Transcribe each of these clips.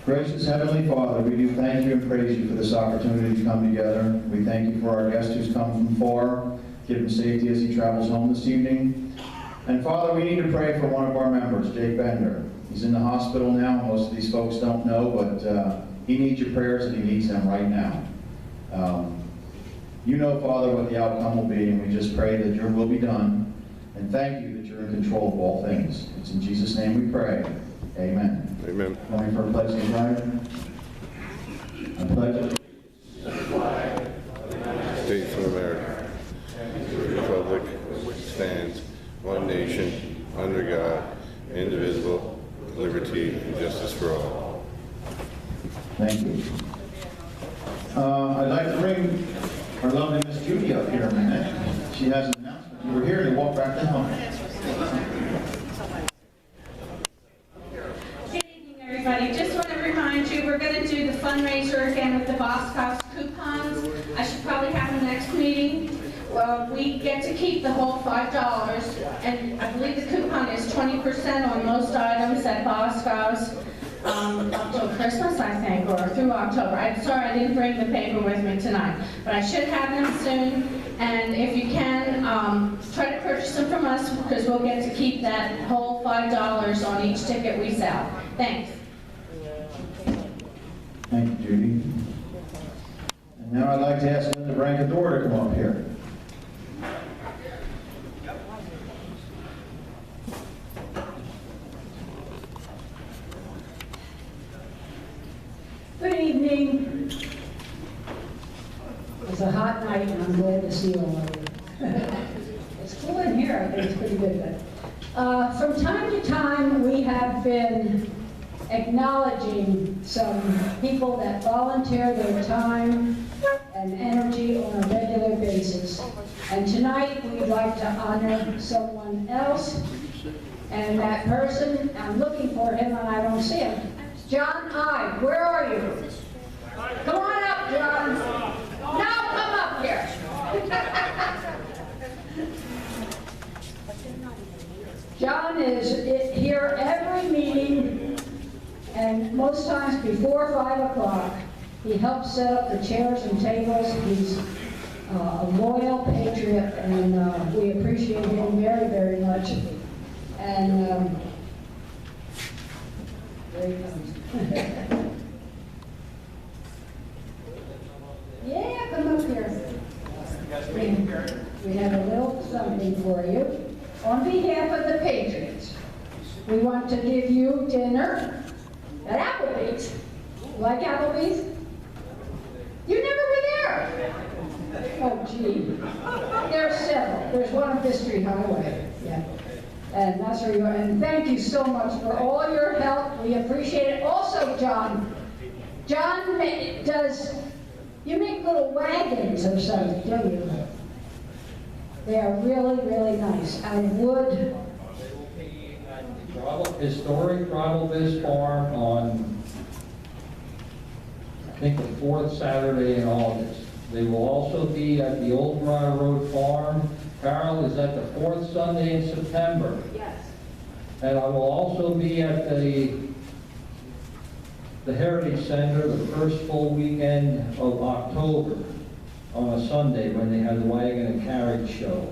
Gracious Heavenly Father, we do thank you and praise you for this opportunity to come together. We thank you for our guest who's come from far. Give him safety as he travels home this evening. And Father, we need to pray for one of our members, Jake Bender. He's in the hospital now. Most of these folks don't know, but he needs your prayers and he needs them right now. You know, Father, what the outcome will be, and we just pray that your will be done. And thank you that you're in control of all things. It's in Jesus' name we pray. Amen. Amen. Going for a pledge of flag. I pledge allegiance to the flag of the United States of America, to the republic which stands one nation under God, indivisible, liberty and justice for all. Thank you. I'd like to bring our lovely Miss Judy up here in a minute. She has an announcement. You were here to walk back down. Good evening, everybody. Just want to remind you, we're going to do the fundraiser again with the Boscov's coupons. I should probably have the next meeting. We get to keep the whole $5, and I believe the coupon is 20% on most items at Boscov's up till Christmas, I think, or through October. I'm sorry I didn't bring the paper with me tonight, but I should have them soon. And if you can, try to purchase them from us, because we'll get to keep that whole $5 on each ticket we sell. Thanks. Thank you, Judy. And now I'd like to ask Linda Brancador to come up here. Good evening. It's a hot night and I'm glad to see all of you. It's cool in here, I think it's pretty good. But, from time to time, we have been acknowledging some people that volunteer their time and energy on a regular basis. And tonight, we'd like to honor someone else. And that person, I'm looking for him and I don't see him. John Hyde, where are you? Come on up, John. Now come up here. John is here every meeting, and most times before 5 o'clock. He helps set up the chairs and tables. He's a loyal patriot, and we appreciate him very, very much. And there he comes. Yeah, come up here. We have a little something for you. On behalf of the Patriots, we want to give you dinner at Applebee's. Like Applebee's? You never were there. Oh, gee. There's several. There's one on Fifth Street Highway. Yeah. And that's where you are. And thank you so much for all your help. We appreciate it. Also, John you make little wagons or something, don't you? They are really, really nice. And wood. Historic Brattlebis Farm on, I think, the 4th Saturday in August. They will also be at the Old Briar Road Farm. Carol is at the 4th Sunday in September. Yes. And I will also be at the Heritage Center the first full weekend of October on a Sunday when they have the wagon and carriage show.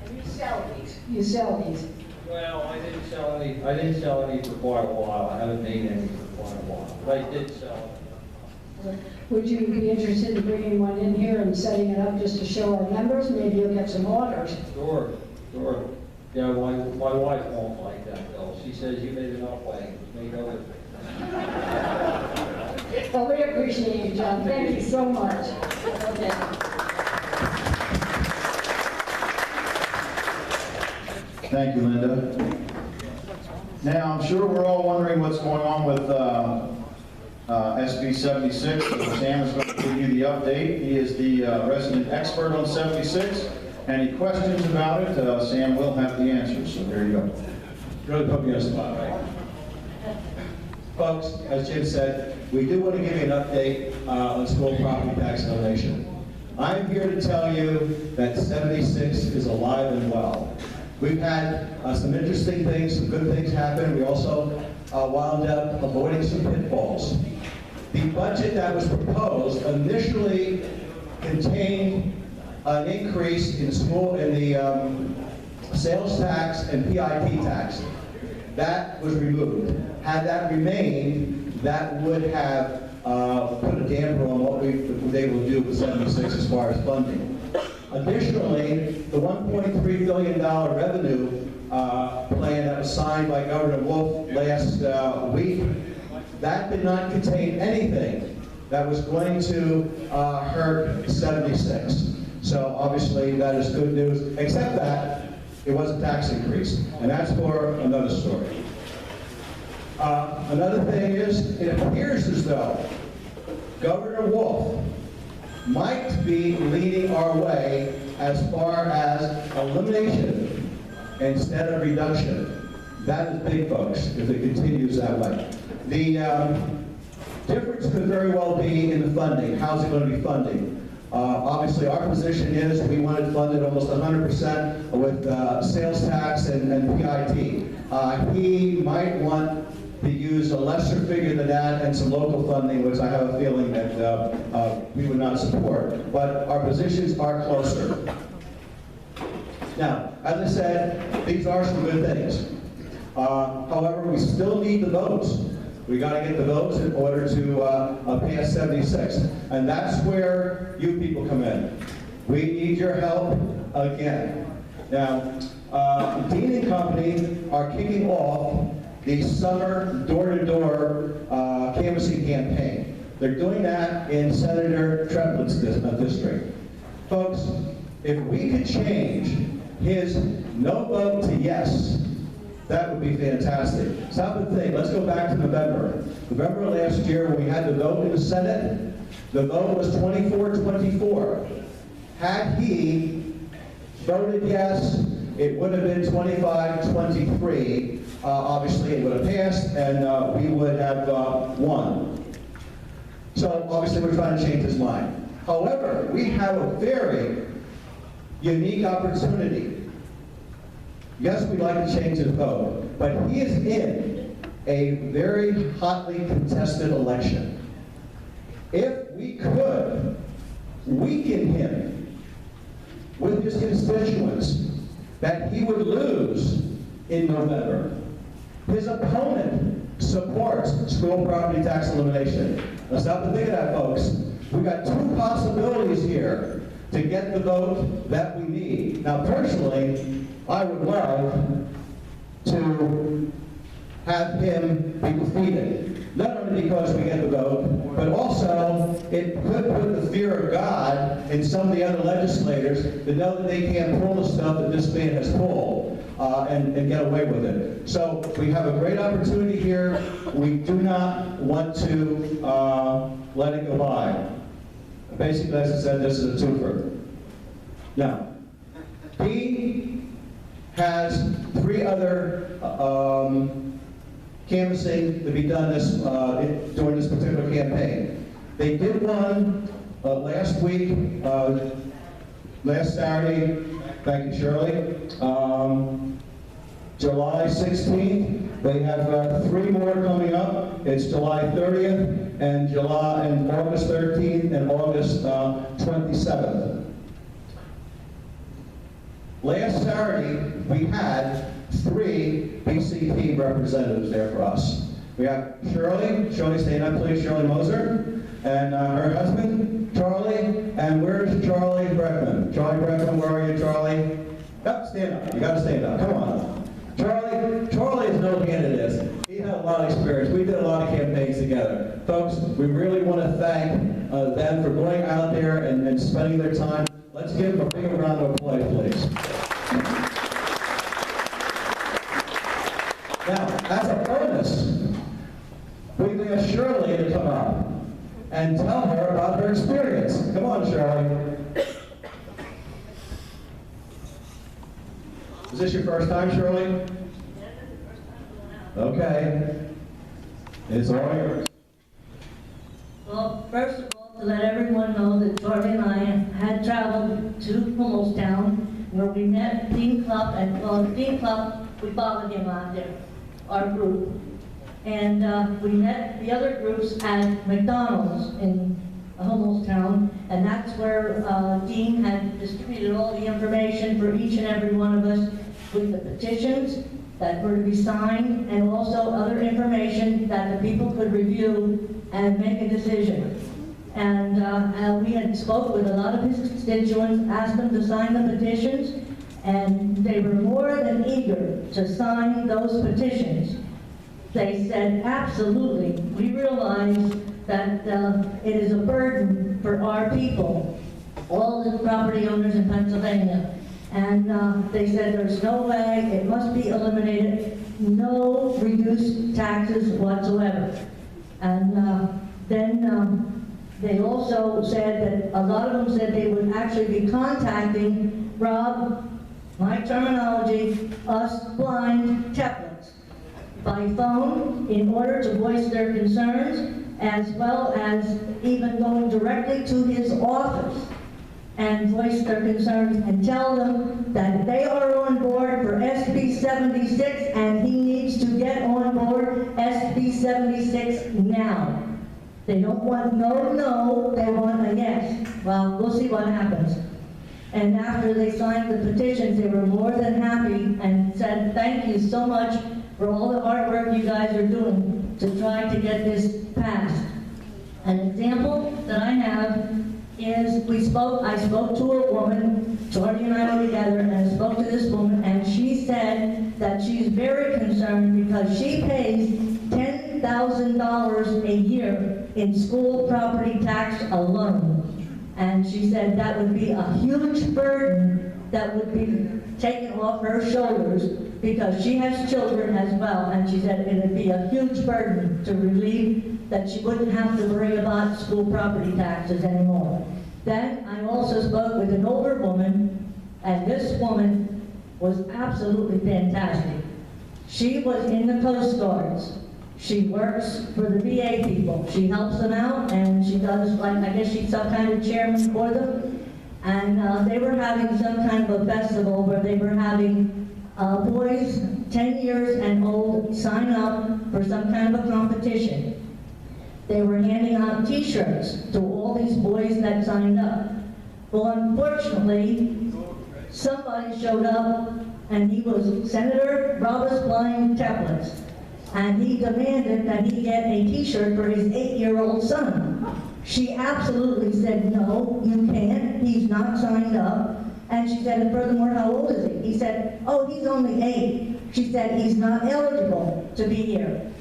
And you sell these. You sell these. Well, I didn't sell any for quite a while. I haven't made any for quite a while, but I did sell. Would you be interested in bringing one in here and setting it up just to show our members? Maybe you'll get some orders. Sure. Yeah, my wife won't like that though. She says you made enough wagons, make other things. Well, we appreciate you, John. Thank you so much. Okay. Thank you, Linda. Now, I'm sure we're all wondering what's going on with SB 76. So Sam is going to give you the update. He is the resident expert on 76. Any questions about it, Sam will have the answers. So there you go. Really put me on the spot, right? Folks, as Jim said, we do want to give you an update on school property tax donation. I'm here to tell you that 76 is alive and well. We've had some interesting things, some good things happen. We also wound up avoiding some pitfalls. The budget that was proposed initially contained an increase in the sales tax and PIP tax. That was removed. Had that remained, that would have put a damper on what they will do with 76 as far as funding. Additionally, the $1.3 billion revenue plan that was signed by Governor Wolf last week, that did not contain anything that was going to hurt 76. So obviously that is good news, except that it was a tax increase, and that's for another story. Another thing is, it appears as though Governor Wolf might be leading our way as far as elimination instead of reduction. That is big, folks, if it continues that way. The difference could very well be in the funding. How's it going to be funding? Obviously, our position is we want it funded almost 100% with sales tax and PIT. He might want to use a lesser figure than that and some local funding, which I have a feeling that we would not support. But our positions are closer. Now, as I said, these are some good things. However, we still need the votes. We got to get the votes in order to pass 76. And that's where you people come in. We need your help again. Now, Dean and Company are kicking off the summer door-to-door canvassing campaign. They're doing that in Senator Treplin's district. Folks, if we could change his no vote to yes, that would be fantastic. Stop and think. Let's go back to November. November last year, when we had the vote in the Senate, the vote was 24-24. Had he voted yes, it would have been 25-23. Obviously, it would have passed, and we would have won. So, obviously, we're trying to change his mind. However, we have a very unique opportunity. Yes, we'd like to change his vote, but he is in a very hotly contested election. If we could weaken him with his constituents, that he would lose in November. His opponent supports school property tax elimination. Let's stop and think of that, folks. We've got two possibilities here to get the vote that we need. Now, personally, I would love to have him be defeated. Not only because we get the vote, but also it could put the fear of God in some of the other legislators to know that they can't pull the stuff that this man has pulled and get away with it. So we have a great opportunity here. We do not want to let it go by. Basically, as I said, this is a twofer. Now, he has 3 other canvassing to be done during this particular campaign. They did one last week, last Saturday, thank you, Shirley, July 16th. They have 3 more coming up. It's July 30th and August 13th and August 27th. Last Saturday, we had 3 PCP representatives there for us. We have Shirley, stand up please, Shirley Moser, and her husband, Charlie, and where's Charlie Breckman? Charlie Breckman, where are you, Charlie? Yep, stand up, you gotta stand up, come on. Charlie is no hand at this. He had a lot of experience. We did a lot of campaigns together. Folks, we really want to thank them for going out there and spending their time. Let's give them a big round of applause, please. Now, as a bonus, we've asked Shirley to come up and tell her about her experience. Come on, Shirley. Is this your first time, Shirley? Okay. It's all yours. Well, first of all, to let everyone know that Charlie and I had traveled to Hummelstown, where we met Dean Club, and Dean Club, we followed him out there, our group. And we met the other groups at McDonald's in Homelstown, and that's where Dean had distributed all the information for each and every one of us with the petitions that were to be signed, and also other information that the people could review and make a decision. And we had spoke with a lot of his constituents, asked them to sign the petitions, and they were more than eager to sign those petitions. They said, absolutely, we realize that it is a burden for our people, all the property owners in Pennsylvania. And they said there's no way, it must be eliminated, no reduced taxes whatsoever. And then they also said that a lot of them said they would actually be contacting Rob, my terminology, us blind templates, by phone in order to voice their concerns, as well as even going directly to his office and voice their concerns and tell them that they are on board for SB 76 and he needs to get on board SB 76 now. They don't want no, they want a yes. Well, we'll see what happens. And after they signed the petitions, they were more than happy and said, thank you so much for all the hard work you guys are doing to try to get this passed. An example that I have is I spoke to a woman, Jordy and I were together, and I spoke to this woman, and she said that she's very concerned because she pays $10,000 a year in school property tax alone. And she said that would be a huge burden that would be taken off her shoulders because she has children as well. And she said it would be a huge burden to relieve that she wouldn't have to worry about school property taxes anymore. Then I also spoke with an older woman, and this woman was absolutely fantastic. She was in the Coast Guards. She works for the VA people. She helps them out, and she does, like, I guess she's some kind of chairman for them. And they were having some kind of a festival where they were having boys 10 years and old sign up for some kind of a competition. They were handing out t-shirts to all these boys that signed up. Well, unfortunately, somebody showed up, and he was Senator Robert Blind Templates. And he demanded that he get a t-shirt for his 8-year-old son. She absolutely said, no, you can't, he's not signed up. And she said, and furthermore, how old is he? He said, oh, he's only 8. She said, he's not eligible to be here.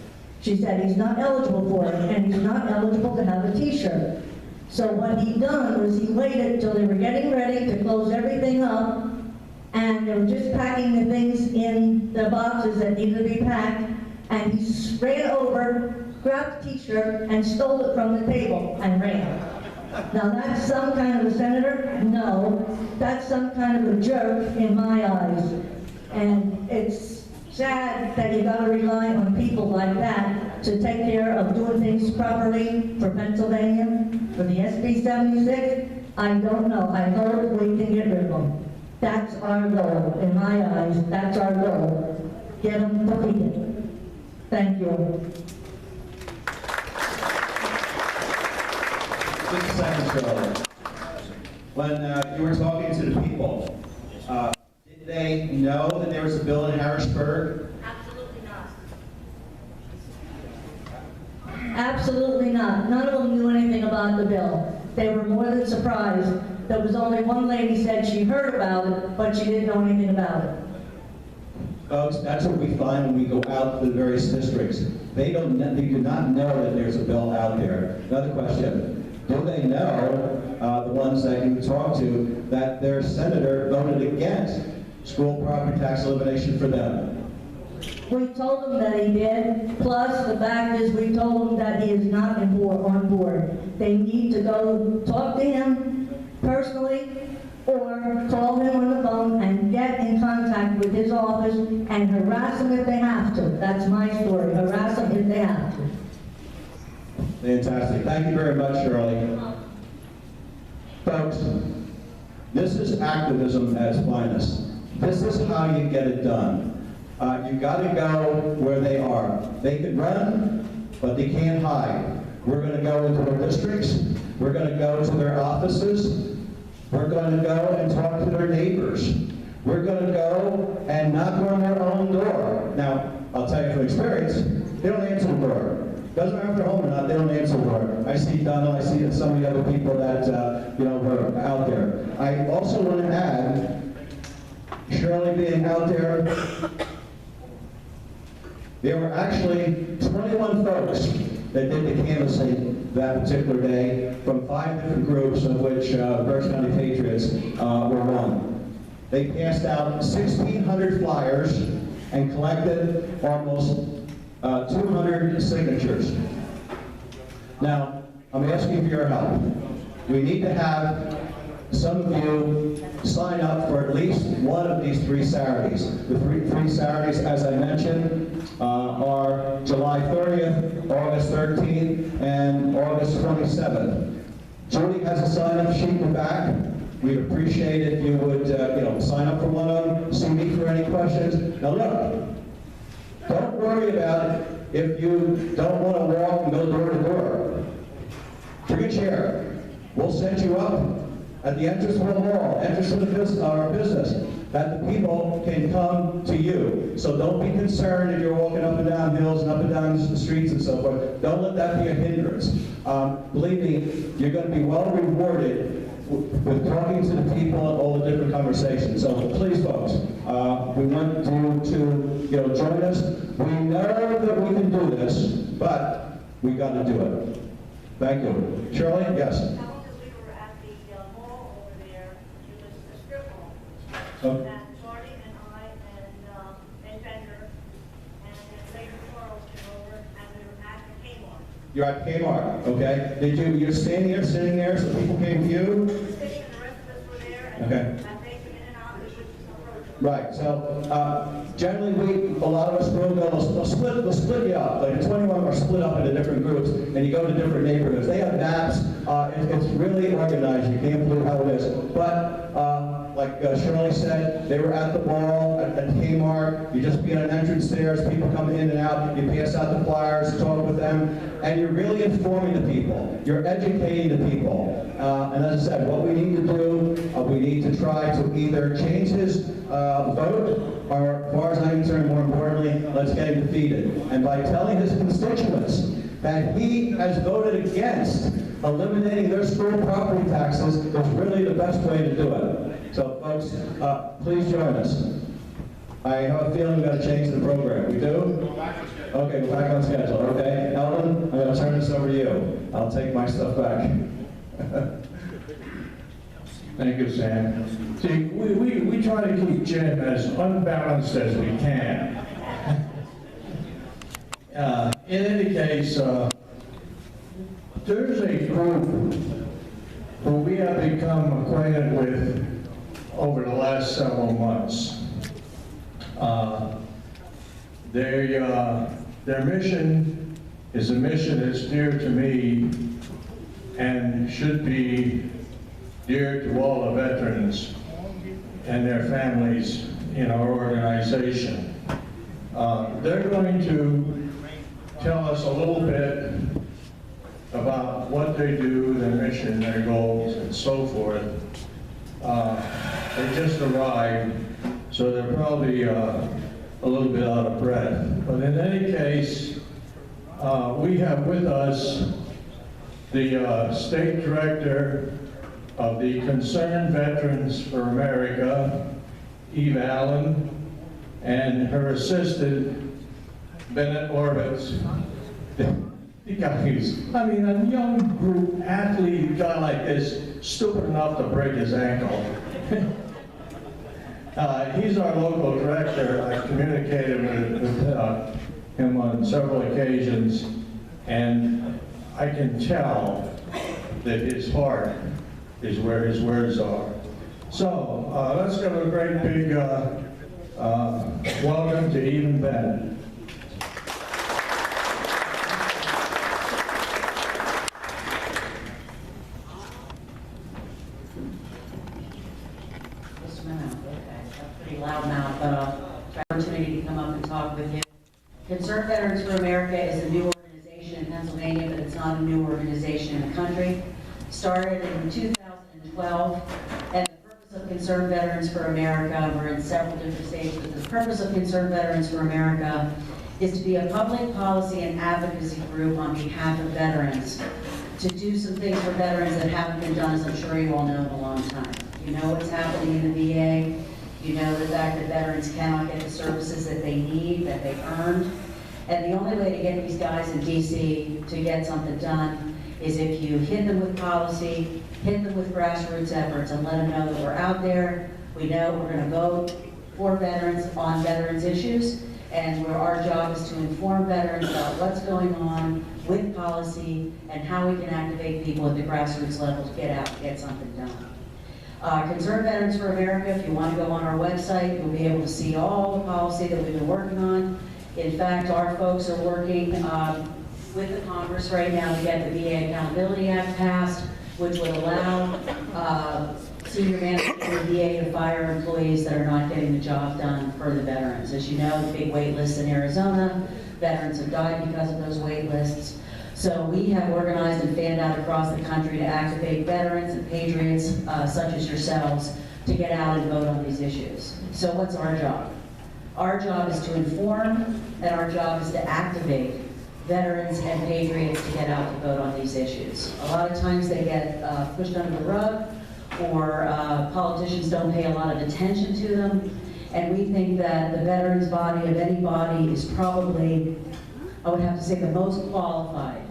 She said, he's not eligible for it, and he's not eligible to have a t-shirt. So what he done was he waited till they were getting ready to close everything up, and they were just packing the things in the boxes that needed to be packed, and he ran over, grabbed the t-shirt, and stole it from the table and ran. Now that's some kind of a senator? No, that's some kind of a jerk in my eyes. And it's sad that you gotta rely on people like that to take care of doing things properly for Pennsylvania, for the SB 76. I don't know, I hope we can get rid of them. That's our goal, in my eyes, that's our goal. Get them defeated. Thank you. Just a second, Shirley. When you were talking to the people, did they know that there was a bill in Harrisburg? Absolutely not. Absolutely not. None of them knew anything about the bill. They were more than surprised. There was only one lady said she heard about it, but she didn't know anything about it. Folks, that's what we find when we go out to the various districts. They do not know that there's a bill out there. Another question, do they know, the ones that you talk to, that their senator voted against school property tax elimination for them? We told them that he did, plus the fact is we told them that he is not on board. They need to go talk to him personally, or call him on the phone and get in contact with his office and harass him if they have to. That's my story, harass him if they have to. Fantastic. Thank you very much, Shirley. Folks, this is activism at its finest. This is how you get it done. You gotta go where they are. They can run, but they can't hide. We're gonna go into their districts. We're gonna go to their offices. We're gonna go and talk to their neighbors. We're gonna go and knock on their own door. Now, I'll tell you from experience, they don't answer the door. Doesn't matter if they're home or not, they don't answer the door. I see Donald, I see some of the other people that, were out there. I also want to add, Shirley being out there were actually 21 folks that did the canvassing that particular day from 5 different groups, of which Berks County Patriots were one. They passed out 1,600 flyers and collected almost 200 signatures. Now, I'm asking for your help. We need to have some of you sign up for at least one of these 3 Saturdays. The three Saturdays, as I mentioned, are July 30th, August 13th, and August 27th. Judy has a sign-up sheet in the back. We'd appreciate it if you would, sign up for one of them, see me for any questions. Now look, don't worry about it if you don't want to walk and go door to door. Bring a chair. We'll set you up at the entrance of the mall, entrance of our business, that the people can come to you. So don't be concerned if you're walking up and down hills and up and down the streets and so forth. Don't let that be a hindrance. Believe me, you're going to be well rewarded with talking to the people and all the different conversations. So please, folks, we want you to join us. We know that we can do this, but we got to do it. Thank you. Shirley, yes. We were at the mall over there, it was a strip mall. Okay. And Marty and I and Bender and then later Charles came over and we were at the Kmart. You're at Kmart, okay? You're standing there, sitting there, so people came to you? Sitting and the rest of us were there and Okay. and they came in and out, it was approaching. Right, so generally a lot of us will go, they'll split you up. Like the 21 are split up into different groups, and you go to different neighborhoods. They have maps. It's really organized. You can't believe how it is. But like Shirley said, they were at the mall, at Kmart. You just be at an entrance there as people come in and out. You pass out the flyers, talk with them, and you're really informing the people. You're educating the people. And as I said, what we need to do, we need to try to either change his vote, or as far as I'm concerned, more importantly, let's get him defeated. And by telling his constituents that he has voted against eliminating their school property taxes is really the best way to do it. So folks, please join us. I have a feeling we've got to change the program. We do? Okay, we're back on schedule. Okay, Ellen, I'm going to turn this over to you. I'll take my stuff back. Thank you, Sam. See, we try to keep Jim as unbalanced as we can. In any case, there's a group who we have become acquainted with over the last several months. Their mission is a mission that's dear to me and should be dear to all the veterans and their families in our organization. They're going to tell us a little bit about what they do, their mission, their goals, and so forth. They just arrived, so they're probably a little bit out of breath. But in any case, we have with us the State Director of the Concerned Veterans for America, Eve Allen, and her assistant, Bennett Orbitz. You guys, I mean, a young group athlete guy like this, stupid enough to break his ankle. He's our local director. I've communicated with him on several occasions, and I can tell that his heart is where his words are. So let's give a great big welcome to Eve and Bennett. Okay, that's pretty loud now, but opportunity to come up talk with you. Concerned Veterans for America is a new organization in Pennsylvania, but it's not a new organization in the country. Started in 2012, and the purpose of Concerned Veterans for America, we're in several different stages, but the purpose of Concerned Veterans for America is to be a public policy and advocacy group on behalf of veterans, to do some things for veterans that haven't been done, as I'm sure you all know, in a long time. You know what's happening in the VA. You know the fact that veterans cannot get the services that they need, that they've earned. And the only way to get these guys in DC to get something done is if you hit them with policy, hit them with grassroots efforts, and let them know that we're out there. We know we're going to vote for veterans on veterans issues, and where our job is to inform veterans about what's going on with policy and how we can activate people at the grassroots level to get out and get something done. Concerned Veterans for America, if you want to go on our website, you'll be able to see all the policy that we've been working on. In fact, our folks are working with the Congress right now to get the VA Accountability Act passed, which would allow senior management of the VA to fire employees that are not getting the job done for the veterans. As you know, the big wait lists in Arizona, veterans have died because of those wait lists. So we have organized and fanned out across the country to activate veterans and patriots, such as yourselves, to get out and vote on these issues. So what's our job? Our job is to inform, and our job is to activate veterans and patriots to get out to vote on these issues. A lot of times they get pushed under the rug, or politicians don't pay a lot of attention to them, and we think that the veterans body of any body is probably, I would have to say, the most qualified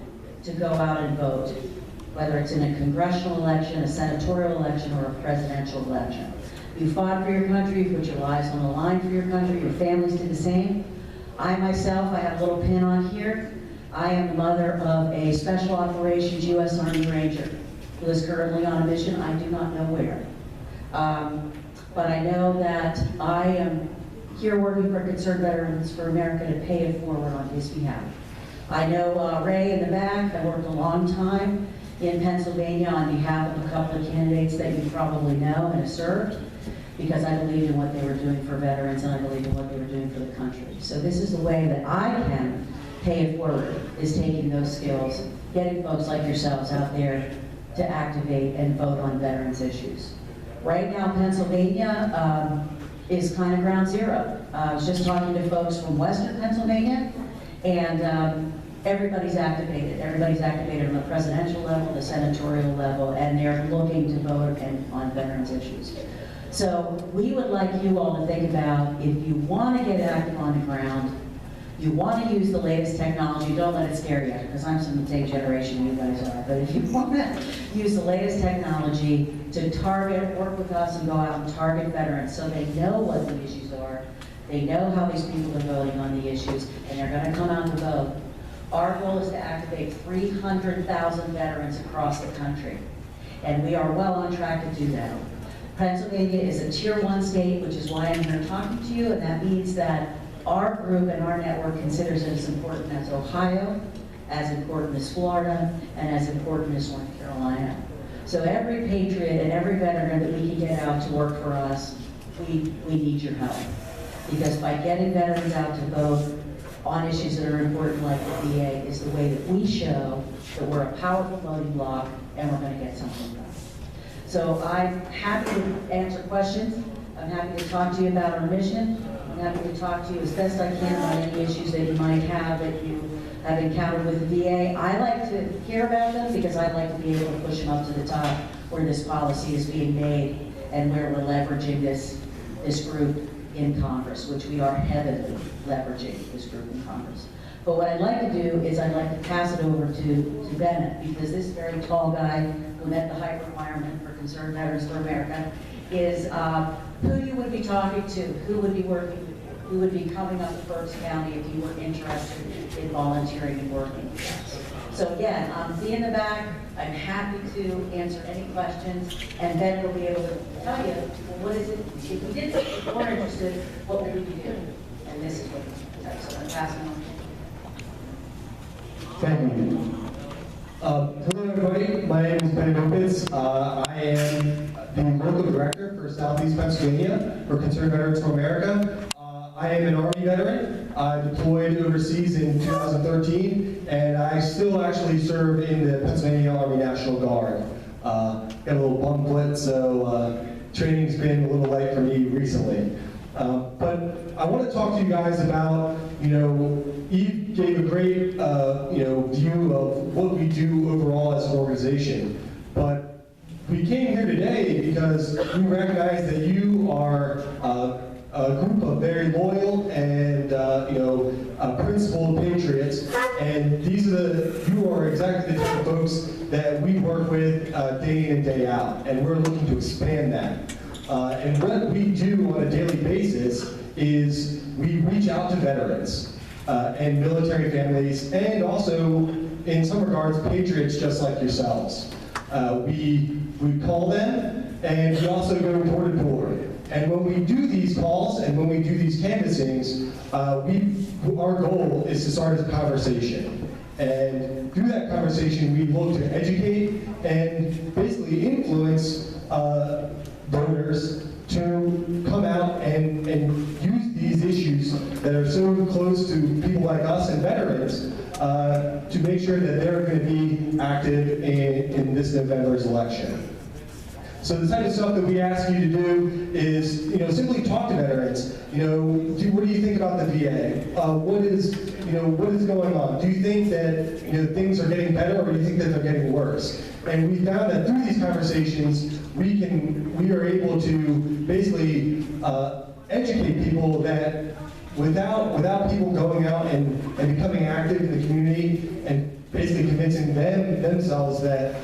to go out and vote, whether it's in a congressional election, a senatorial election, or a presidential election. You fought for your country, you put your lives on the line for your country, your families did the same. I myself, I have a little pin on here. I am the mother of a Special Operations U.S. Army Ranger who is currently on a mission, I do not know where. But I know that I am here working for Concerned Veterans for America to pay it forward on his behalf. I know Ray in the back. I worked a long time in Pennsylvania on behalf of a couple of candidates that you probably know and have served, because I believed in what they were doing for veterans and I believed in what they were doing for the country. So this is the way that I can pay it forward, is taking those skills, getting folks like yourselves out there to activate and vote on veterans issues. Right now, Pennsylvania is kind of ground zero. I was just talking to folks from Western Pennsylvania, and everybody's activated. Everybody's activated on the presidential level, the senatorial level, and they're looking to vote on veterans issues. So we would like you all to think about, if you want to get active on the ground, you want to use the latest technology, don't let it scare you, because I'm from the same generation you guys are, but if you want to use the latest technology to target, work with us and go out and target veterans so they know what the issues are, they know how these people are voting on the issues, and they're going to come out to vote. Our goal is to activate 300,000 veterans across the country, and we are well on track to do that. Pennsylvania is a Tier 1 state, which is why I'm here talking to you, and that means that our group and our network considers it as important as Ohio, as important as Florida, and as important as North Carolina. So every patriot and every veteran that we can get out to work for us, we need your help. Because by getting veterans out to vote on issues that are important like the VA is the way that we show that we're a powerful voting bloc and we're going to get something done. So I'm happy to answer questions. I'm happy to talk to you about our mission. I'm happy to talk to you as best I can about any issues that you might have that you have encountered with the VA. I like to hear about them because I like to be able to push them up to the top where this policy is being made and where we're leveraging this group in Congress, which we are heavily leveraging this group in Congress. But what I'd like to do is I'd like to pass it over to Bennett, because this very tall guy who met the height requirement for Concerned Veterans for America is who you would be talking to, who would be working with you, who would be coming up to Berks County if you were interested in volunteering and working with us. So again, be in the back. I'm happy to answer any questions, and Ben will be able to tell you, well, what is it, if we did, if you weren't interested, what would we be doing? And this is what so I'm passing on. Thank you. Hello everybody, my name is Ben Lopez. I am the local director for Southeast Pennsylvania for Concerned Veterans for America. I I am an Army veteran. I deployed overseas in 2013, and I still actually serve in the Pennsylvania Army National Guard. Got a little bum foot, so training's been a little light for me recently. But I want to talk to you guys about, Eve gave a great, view of what we do overall as an organization. But we came here today because we recognize that you are a group of very loyal and, principled patriots. And you are exactly the type of folks that we work with day in and day out. And we're looking to expand that. And what we do on a daily basis is we reach out to veterans and military families, and also, in some regards, patriots just like yourselves. We call them, and we also go door to door. And when we do these calls and when we do these canvassings, our goal is to start a conversation. And through that conversation, we look to educate and basically influence voters to come out and use these issues that are so close to people like us and veterans to make sure that they're going to be active in this November's election. So the type of stuff that we ask you to do is, simply talk to veterans. What do you think about the VA? What is going on? Do you think that things are getting better, or do you think that they're getting worse? And we found that through these conversations, we are able to basically educate people that without people going out and becoming active in the community and basically convincing themselves that,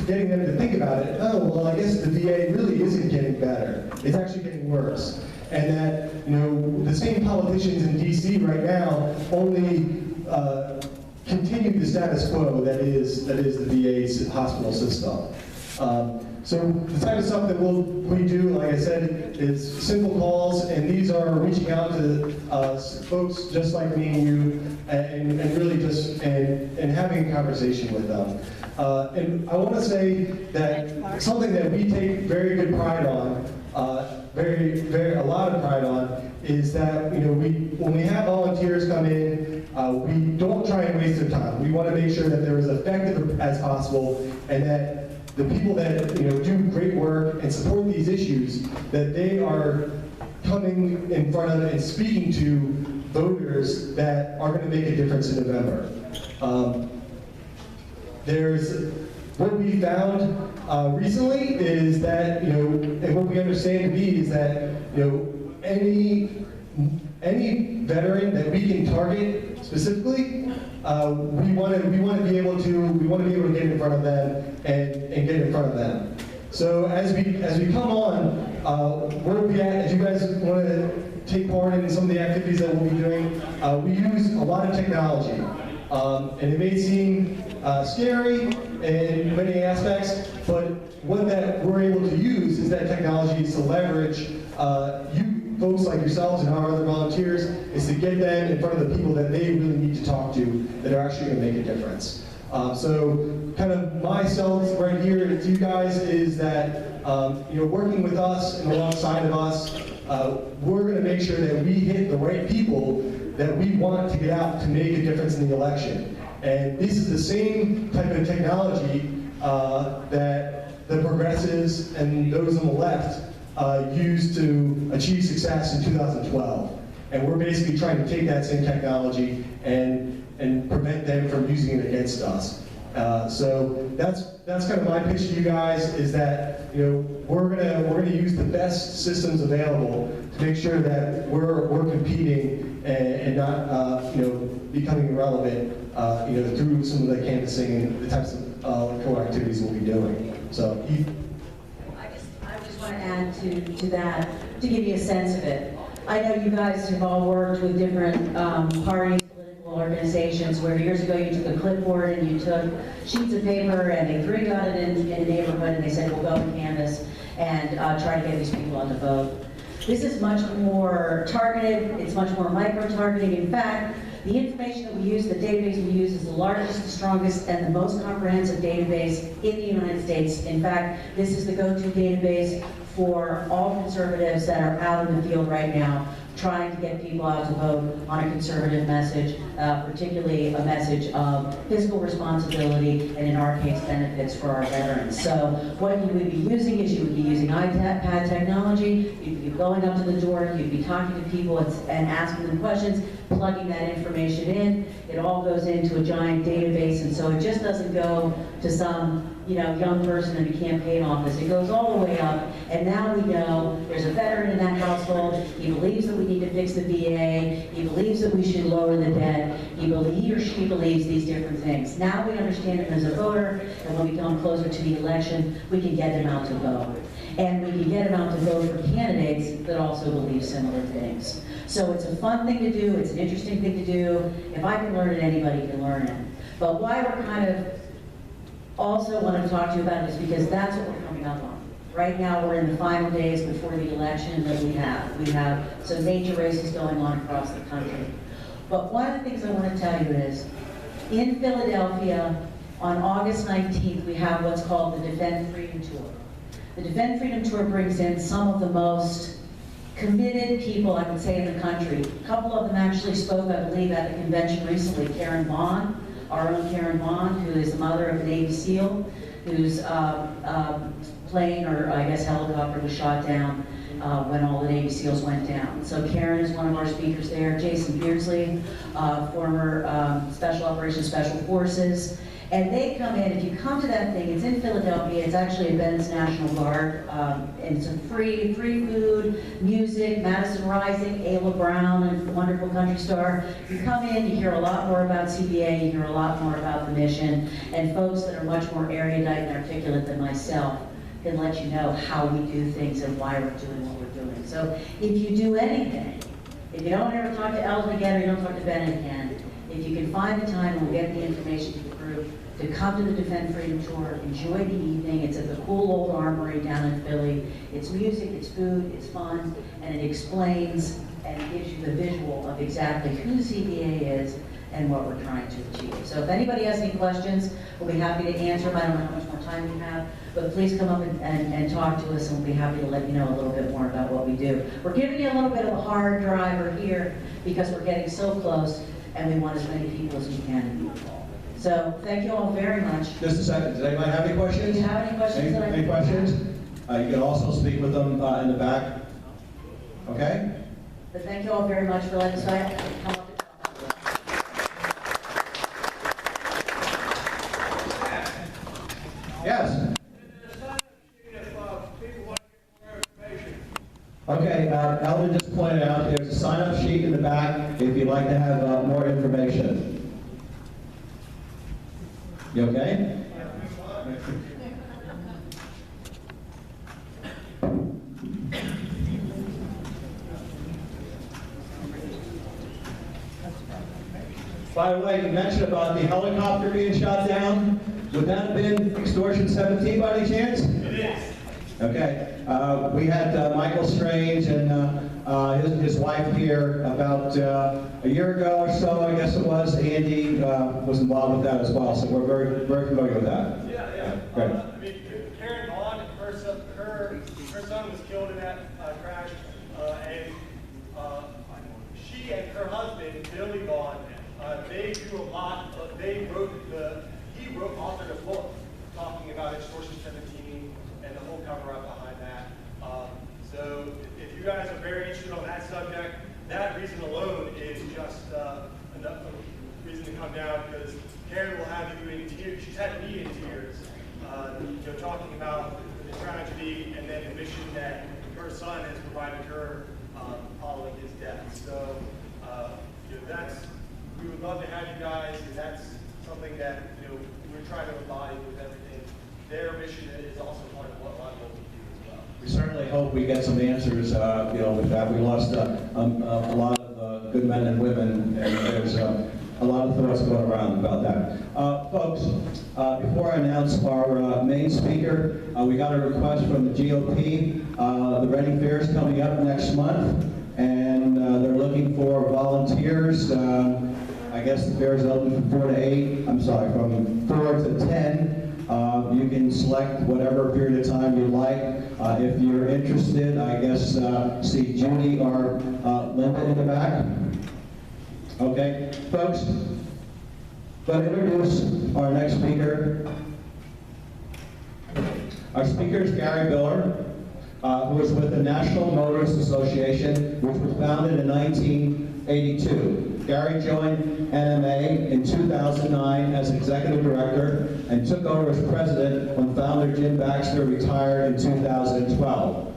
getting them to think about it, oh, well, I guess the VA really isn't getting better. It's actually getting worse. And that, the same politicians in DC right now only continue the status quo that is the VA's hospital system. So the type of stuff that we do, like I said, is simple calls, and these are reaching out to folks just like me and you, and really just and having a conversation with them. And I want to say that something that we take very good pride on, a lot of pride on, is that when we have volunteers come in, we don't try and waste their time. We want to make sure that they're as effective as possible, and that the people that do great work and support these issues, that they are coming in front of and speaking to voters that are going to make a difference in November. What we found recently is that and what we understand to be is that any veteran that we can target specifically, we want to be able to get in front of them and get in front of them. So as we come on, where we at? As you guys want to take part in some of the activities that we'll be doing, we use a lot of technology, and it may seem scary in many aspects, but what that we're able to use is that technology to leverage you folks like yourselves and our other volunteers, is to get them in front of the people that they really need to talk to that are actually going to make a difference. So kind of my self right here to you guys is that working with us and alongside of us, we're going to make sure that we hit the right people that we want to get out to make a difference in the election. And this is the same type of technology that the progressives and those on the left used to achieve success in 2012. And we're basically trying to take that same technology and prevent them from using it against us. So that's kind of my pitch to you guys, is that we're gonna use the best systems available to make sure that we're competing and not becoming irrelevant through some of the canvassing and the types of core activities we'll be doing. So I just want to add to that, to give you a sense of it. I know you guys have all worked with different parties, political organizations, where years ago you took a clipboard and you took sheets of paper and they threw you out in a neighborhood and they said, we'll go and canvass and try to get these people out to vote. This is much more targeted, it's much more micro-targeting. In fact, the information that we use, the database we use, is the largest, the strongest, and the most comprehensive database in the United States. In fact, this is the go-to database for all conservatives that are out in the field right now trying to get people out to vote on a conservative message, particularly a message of fiscal responsibility and, in our case, benefits for our veterans. So what you would be using is you would be using iPad technology, you'd be going up to the door, you'd be talking to people and asking them questions, plugging that information in. It all goes into a giant database, and so it just doesn't go to some young person in a campaign office. It goes all the way up, and now we know there's a veteran in that household. He believes that we need to fix the VA. He believes that we should lower the debt. He or she believes these different things. Now we understand him as a voter, and when we come closer to the election, we can get him out to vote. And we can get him out to vote for candidates that also believe similar things. So it's a fun thing to do. It's an interesting thing to do. If I can learn it, anybody can learn it. But why we're kind of also want to talk to you about it is because that's what we're coming up on. Right now, we're in the final days before the election that we have. We have some major races going on across the country. But one of the things I want to tell you is, in Philadelphia, on August 19th, we have what's called the Defend Freedom Tour. The Defend Freedom Tour brings in some of the most committed people, I would say, in the country. A couple of them actually spoke, I believe, at the convention recently. Karen Vaughn, our own Karen Vaughn, who is the mother of a Navy SEAL, whose plane, or I guess helicopter, was shot down when all the Navy SEALs went down. So Karen is one of our speakers there. Jason Beardsley, former Special Operations Special Forces. And they come in, if you come to that thing, it's in Philadelphia, it's actually at Ben's National Guard, and it's a free food, music, Madison Rising, Ayla Brown, a wonderful country star. You come in, you hear a lot more about CBA, you hear a lot more about the mission, and folks that are much more erudite and articulate than myself can let you know how we do things and why we're doing what we're doing. So if you do anything, if you don't ever talk to Ellen again, or you don't talk to Ben again, if you can find the time, we'll get the information to the group, to come to the Defend Freedom Tour, enjoy the evening. It's at the cool old armory down in Philly. It's music, it's food, it's fun, and it explains and gives you the visual of exactly who CBA is and what we're trying to achieve. So if anybody has any questions, we'll be happy to answer them. I don't know how much more time we have, but please come up and talk to us, and we'll be happy to let you know a little bit more about what we do. We're giving you a little bit of a hard driver here because we're getting so close, and we want as many people as we can to be involved. So thank you all very much. Just a second, does anybody have any questions? Do you have any questions? Any questions? You can also speak with them in the back. Okay? But thank you all very much for letting us come up and talk. Yes? Okay, Ellen just pointed out there's a sign-up sheet in the back if you'd like to have more information. You okay? By the way, you mentioned about the helicopter being shot down. Would that have been extortion 17 by any chance? It is. Okay. We had Michael Strange and his wife here about a year ago or so, I guess it was. Andy was involved with that as well, so we're very, very familiar with that. Yeah. Great. I mean, Karen Vaughn, her son was killed in that crash, and she and her husband, Billy Vaughn, they do a lot. He authored a book talking about extortion 17 and the whole cover-up behind that. So if you guys are very interested on that subject, that reason alone is just enough reason to come down, because Karen will have you in tears. She's had me in tears, talking about the tragedy and then the mission that her son has provided her following his death. So we would love to have you guys, and that's something that we're trying to embody with everything. Their mission is also part of what we do as well. We certainly hope we get some answers. With that, we lost a lot of good men and women, and there's a lot of thoughts going around about that. Folks, before I announce our main speaker, we got a request from the GOP. The Reading Fair is coming up next month, and they're looking for volunteers. I guess the fair is open from 4 to 8. I'm sorry, from 4 to 10. You can select whatever period of time you like. If you're interested, I guess, see Judy or Linda in the back. Okay, folks, let's introduce our next speaker. Our speaker is Gary Biller, who is with the National Motorist Association, which was founded in 1982. Gary joined NMA in 2009 as executive director and took over as president when founder Jim Baxter retired in 2012.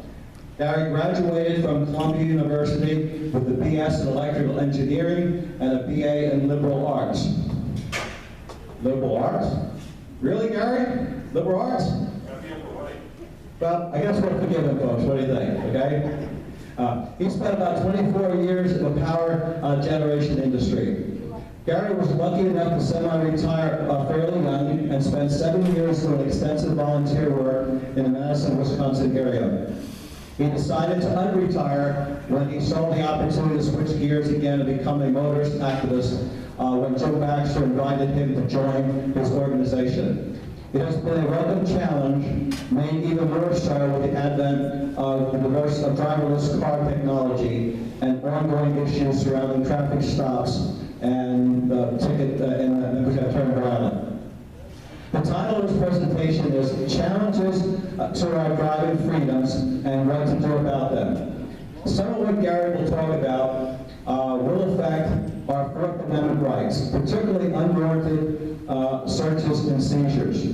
Gary graduated from Columbia University with a BS in electrical engineering and a BA in liberal arts. Liberal arts? Really, Gary? Liberal arts? Well, I guess we'll forgive him, folks. What do you think, okay? He spent about 24 years in the power generation industry. Gary was lucky enough to semi-retire fairly young and spent 7 years doing extensive volunteer work in the Madison, Wisconsin area. He decided to unretire when he saw the opportunity to switch gears again and become a motorist activist when Jim Baxter invited him to join his organization. It has been a welcome challenge, made even more so with the advent of driverless car technology and ongoing issues surrounding traffic stops and ticket and turn violent. The title of his presentation is Challenges to Our Driving Freedoms and What to Do About Them. Some of what Gary will talk about will affect our Fourth Amendment rights, particularly unwarranted searches and seizures.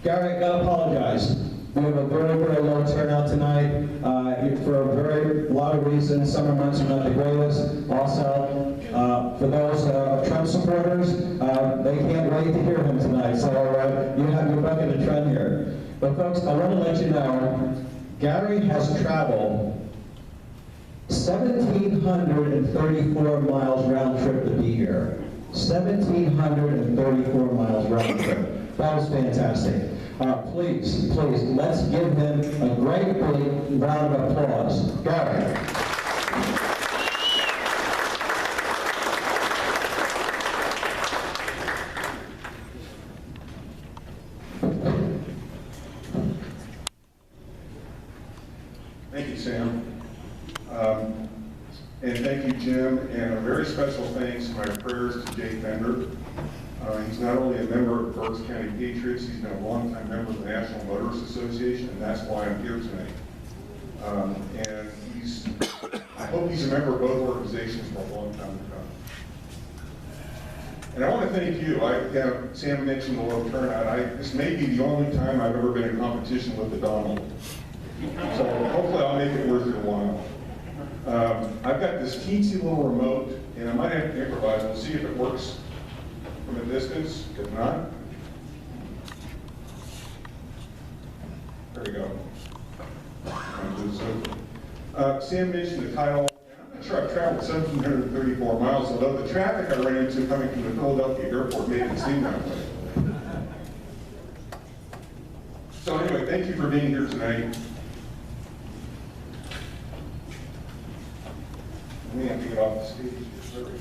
Gary, I gotta apologize. We have a very, very low turnout tonight for a lot of reasons. Summer months are not the greatest. Also, for those Trump supporters, they can't wait to hear him tonight. So you're bucking the trend here. But folks, I want to let you know, Gary has traveled 1,734 miles round trip to be here. 1,734 miles round trip. That was fantastic. Please, let's give him a great big round of applause. Gary. Thank you, Sam. And thank you, Jim, and a very special thanks to my prayers to Jake Bender. He's not only a member of Berks County Patriots, he's been a longtime member of the National Motorist Association, and that's why I'm here tonight. And I hope he's a member of both organizations for a long time to come. And I want to thank you. Sam mentioned the low turnout. This may be the only time I've ever been in competition with the Donald. So hopefully I'll make it worth your while. I've got this teensy little remote, and I might have to improvise. We'll see if it works from a distance. If not, there we go. Sam mentioned the title, and I'm not sure I've traveled 1,734 miles, although the traffic I ran into coming from the Philadelphia airport made it seem that way. So anyway, thank you for being here tonight. We have to get off the stage. There we go.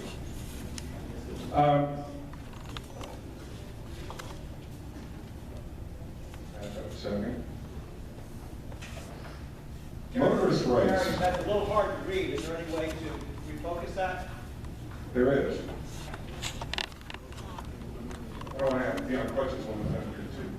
Back up a second. Motorist rights. That's a little hard to read. Is there any way to refocus that? There is. Oh, I have questions on that here too.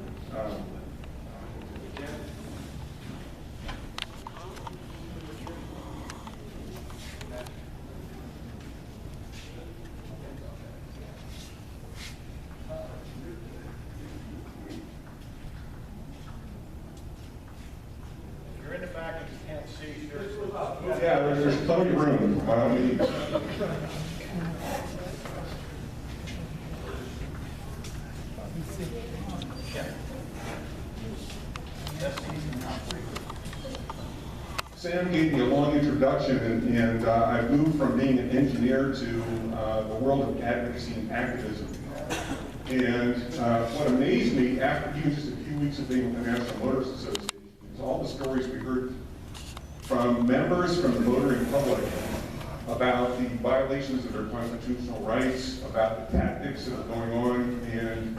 Yeah, there's plenty of room. Sam gave me a long introduction, and I've moved from being an engineer to the world of advocacy and activism. And what amazed me after even just a few weeks of being with the National Motorist Association is all the stories we heard from members from the motoring public about the violations of their constitutional rights, about the tactics that are going on, and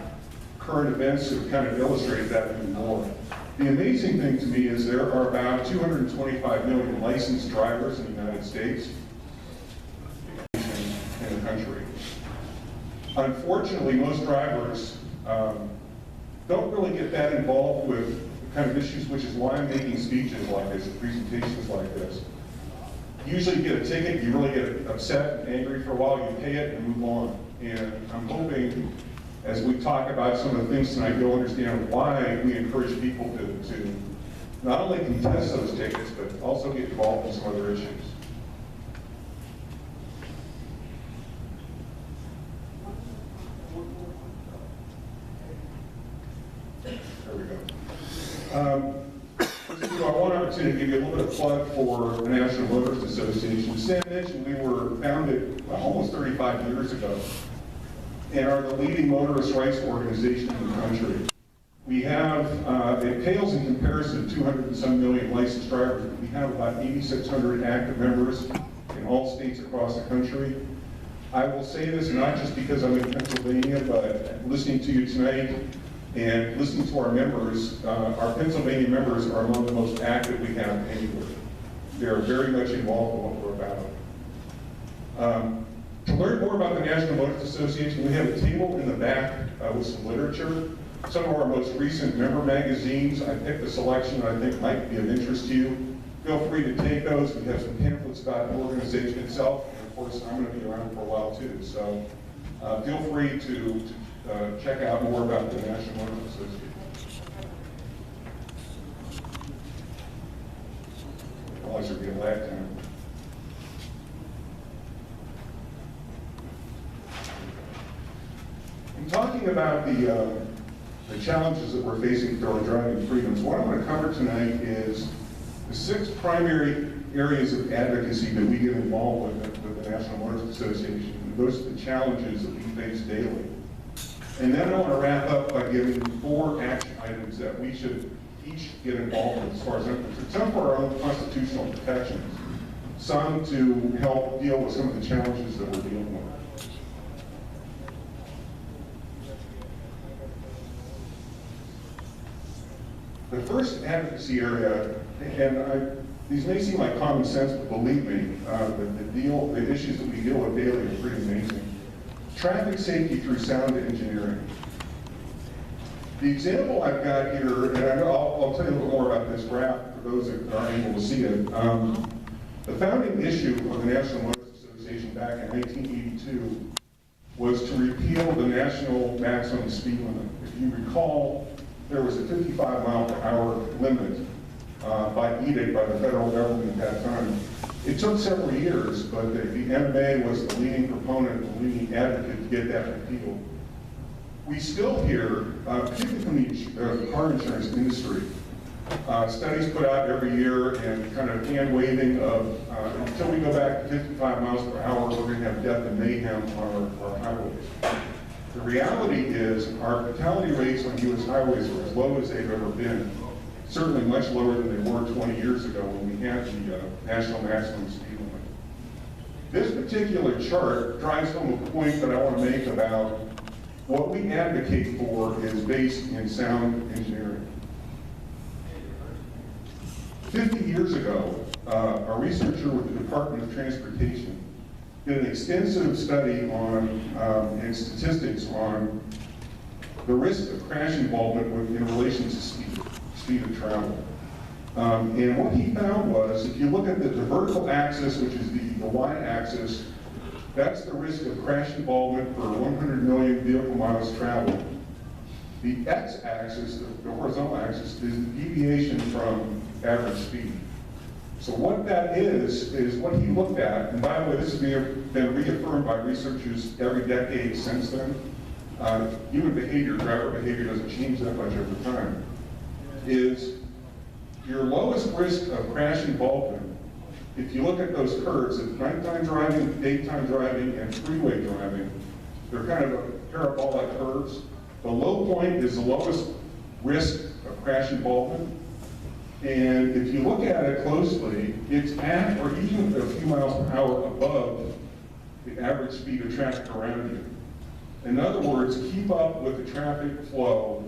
current events have kind of illustrated that even more. The amazing thing to me is there are about 225 million licensed drivers in the United States in the country. Unfortunately, most drivers don't really get that involved with the kind of issues, which is why I'm making speeches like this, presentations like this. Usually you get a ticket, you really get upset and angry for a while, you pay it and move on. And I'm hoping, as we talk about some of the things tonight, you'll understand why we encourage people to not only contest those tickets, but also get involved in some other issues. There we go. I want an opportunity to give you a little bit of plug for the National Motorist Association. Sam mentioned we were founded almost 35 years ago and are the leading motorist rights organization in the country. We have, it pales in comparison to 200 and some million licensed drivers. We have about 8,600 active members in all states across the country. I will say this not just because I'm in Pennsylvania, but listening to you tonight and listening to our members, our Pennsylvania members are among the most active we have anywhere. They're very much involved in what we're about. To learn more about the National Motorist Association, we have a table in the back with some literature. Some of our most recent member magazines. I picked a selection that I think might be of interest to you. Feel free to take those. We have some pamphlets about the organization itself. And of course, I'm going to be around for a while too. So feel free to check out more about the National Motorist Association. Otherwise, there'll be a lag time. In talking about the challenges that we're facing with our driving freedoms, what I'm going to cover tonight is the 6 primary areas of advocacy that we get involved with the National Motorist Association. And those are the challenges that we face daily. And then I want to wrap up by giving 4 action items that we should each get involved with as far as I'm concerned. Some for our own constitutional protections, some to help deal with some of the challenges that we're dealing with. The first advocacy area, and these may seem like common sense, but believe me, the issues that we deal with daily are pretty amazing. Traffic safety through sound engineering. The example I've got here, and I'll tell you a little more about this graph for those that aren't able to see it. The founding issue of the National Motorist Association back in 1982 was to repeal the national maximum speed limit. If you recall, there was a 55-mile-per-hour limit by edict by the federal government at that time. It took several years, but the NMA was the leading proponent, the leading advocate to get that repealed. We still hear, particularly from the car insurance industry, studies put out every year and kind of hand-waving of, until we go back to 55 miles per hour, we're going to have death and mayhem on our highways. The reality is our fatality rates on U.S. highways are as low as they've ever been, certainly much lower than they were 20 years ago when we had the national maximum speed limit. This particular chart drives home a point that I want to make about what we advocate for is based in sound engineering. 50 years ago, a researcher with the Department of Transportation did an extensive study on and statistics on the risk of crash involvement in relation to speed of travel. And what he found was, if you look at the vertical axis, which is the y-axis, that's the risk of crash involvement per 100 million vehicle miles traveled. The x-axis, the horizontal axis, is the deviation from average speed. So what that is what he looked at, and by the way, this has been reaffirmed by researchers every decade since then. Human behavior, driver behavior doesn't change that much over time, is your lowest risk of crash involvement. If you look at those curves, it's nighttime driving, daytime driving, and freeway driving. They're kind of parabolic curves. The low point is the lowest risk of crash involvement. And if you look at it closely, it's at or even a few miles per hour above the average speed of traffic around you. In other words, keep up with the traffic flow.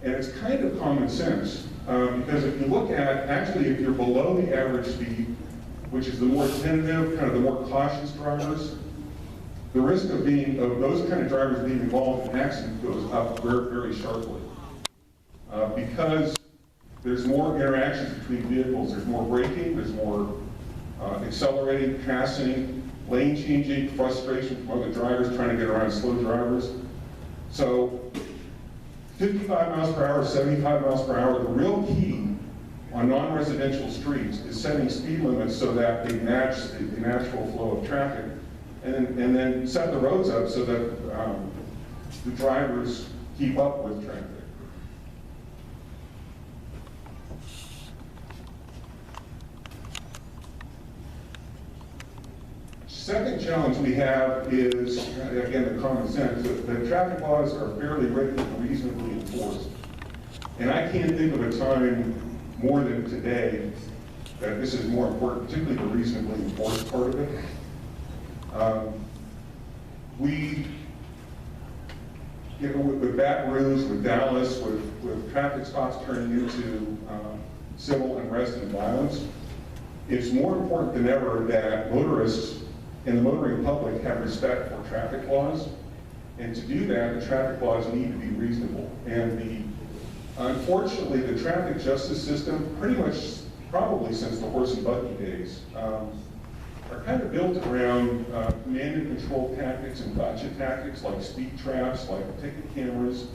And it's kind of common sense, because if you look at, actually, if you're below the average speed, which is the more tentative, kind of the more cautious drivers, the risk of those kind of drivers being involved in accidents goes up very, very sharply. Because there's more interactions between vehicles, there's more braking, there's more accelerating, passing, lane changing, frustration from other drivers trying to get around slow drivers. So 55 miles per hour, 75 miles per hour, the real key on non-residential streets is setting speed limits so that they match the natural flow of traffic, and then set the roads up so that the drivers keep up with traffic. Second challenge we have is, again, the common sense. The traffic laws are fairly written and reasonably enforced. And I can't think of a time more than today that this is more important, particularly the reasonably enforced part of it. With Baton Rouge, with Dallas, with traffic stops turning into civil unrest and violence, it's more important than ever that motorists and the motoring public have respect for traffic laws. And to do that, the traffic laws need to be reasonable. And unfortunately, the traffic justice system, pretty much probably since the horse and buggy days, are kind of built around command and control tactics and gotcha tactics like speed traps, like ticket cameras.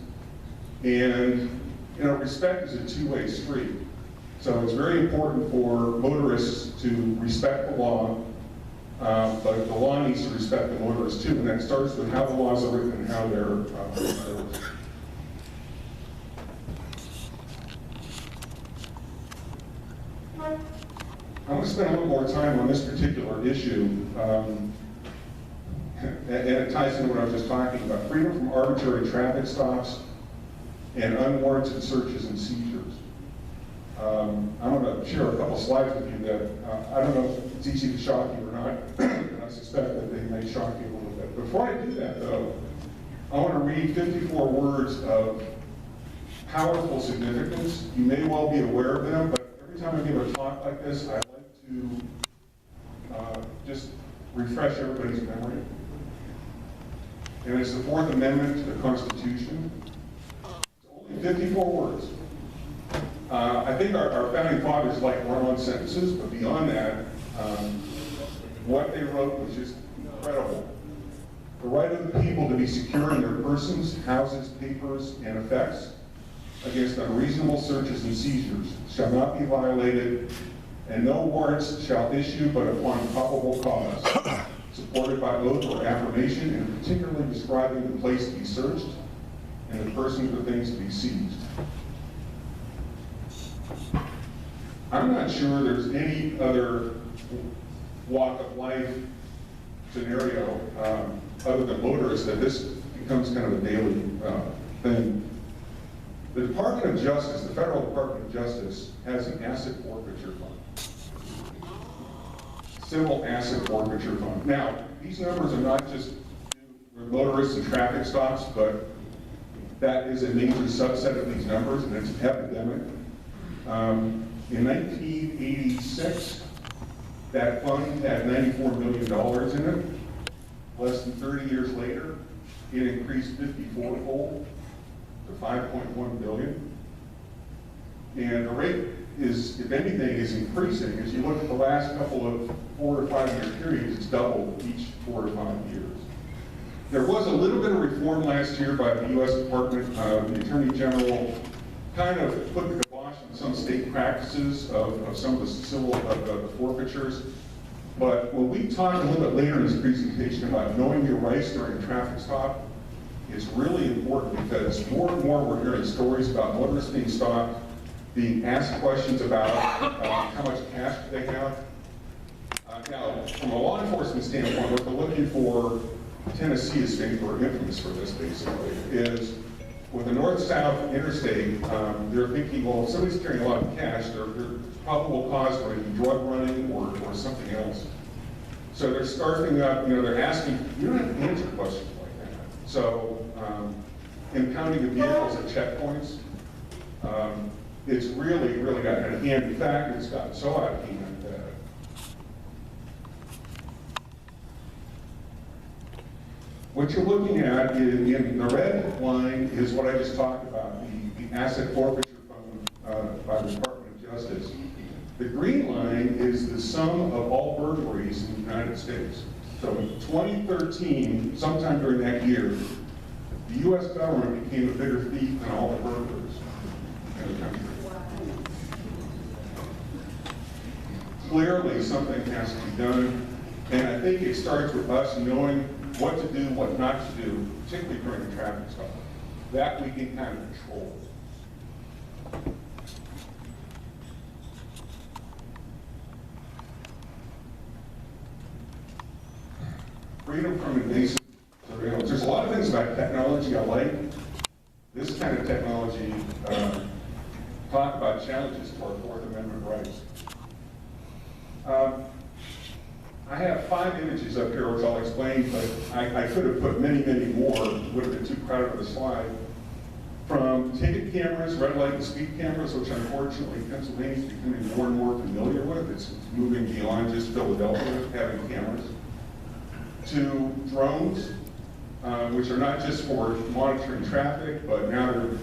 And respect is a two-way street. So it's very important for motorists to respect the law, but the law needs to respect the motorists too, and that starts with how the laws are written and how they're enforced. I want to spend a little more time on this particular issue, and it ties into what I was just talking about: freedom from arbitrary traffic stops and unwarranted searches and seizures. I'm going to share a couple slides with you that I don't know if it's easy to shock you or not, and I suspect that they may shock you a little bit. Before I do that, though, I want to read 54 words of powerful significance. You may well be aware of them, but every time I give a talk like this, I like to just refresh everybody's memory. And it's the Fourth Amendment to the Constitution. It's only 54 words. I think our founding fathers like run-on sentences, but beyond that, what they wrote was just incredible. The right of the people to be secure in their persons, houses, papers, and effects against unreasonable searches and seizures shall not be violated, and no warrants shall issue but upon probable cause, supported by oath or affirmation, and particularly describing the place to be searched and the persons or things to be seized. I'm not sure there's any other walk of life scenario other than motorists that this becomes kind of a daily thing. The Department of Justice, the Federal Department of Justice, has an asset forfeiture fund. Civil asset forfeiture fund. Now, these numbers are not just with motorists and traffic stops, but that is a major subset of these numbers, and it's an epidemic. In 1986, that fund had $94 million in it. Less than 30 years later, it increased 54-fold to $5.1 billion. And the rate is, if anything, is increasing. As you look at the last couple of 4 to 5 year periods, it's doubled each 4 to 5 years. There was a little bit of reform last year by the U.S. Department. The Attorney General kind of put the kibosh on some state practices of some of the civil forfeitures. But when we talk a little bit later in this presentation about knowing your rights during a traffic stop, it's really important because more and more we're hearing stories about motorists being stopped, being asked questions about how much cash they have. Now, from a law enforcement standpoint, what they're looking for, Tennessee is infamous for this basically, is with the north-south interstate, they're thinking, well, if somebody's carrying a lot of cash, there's probable cause for maybe drug running or something else. So they're starting up, they're asking, you don't have to answer questions like that. So impounding of vehicles at checkpoints, it's really, really gotten out of hand. In fact, it's gotten so out of hand that what you're looking at in the red line is what I just talked about, the asset forfeiture by the Department of Justice. The green line is the sum of all burglaries in the United States. So in 2013, sometime during that year, the U.S. government became a bigger thief than all the burglars in the country. Clearly, something has to be done, and I think it starts with us knowing what to do, what not to do, particularly during a traffic stop. That we can kind of control. Freedom from invasive surveillance. There's a lot of things about technology I like. This kind of technology talk about challenges to our Fourth Amendment rights. I have 5 images up here, which I'll explain, but I could have put many, many more. Would have been too crowded of a slide. From ticket cameras, red light and speed cameras, which unfortunately Pennsylvania is becoming more and more familiar with. It's moving beyond just Philadelphia having cameras. To drones, which are not just for monitoring traffic, but now they're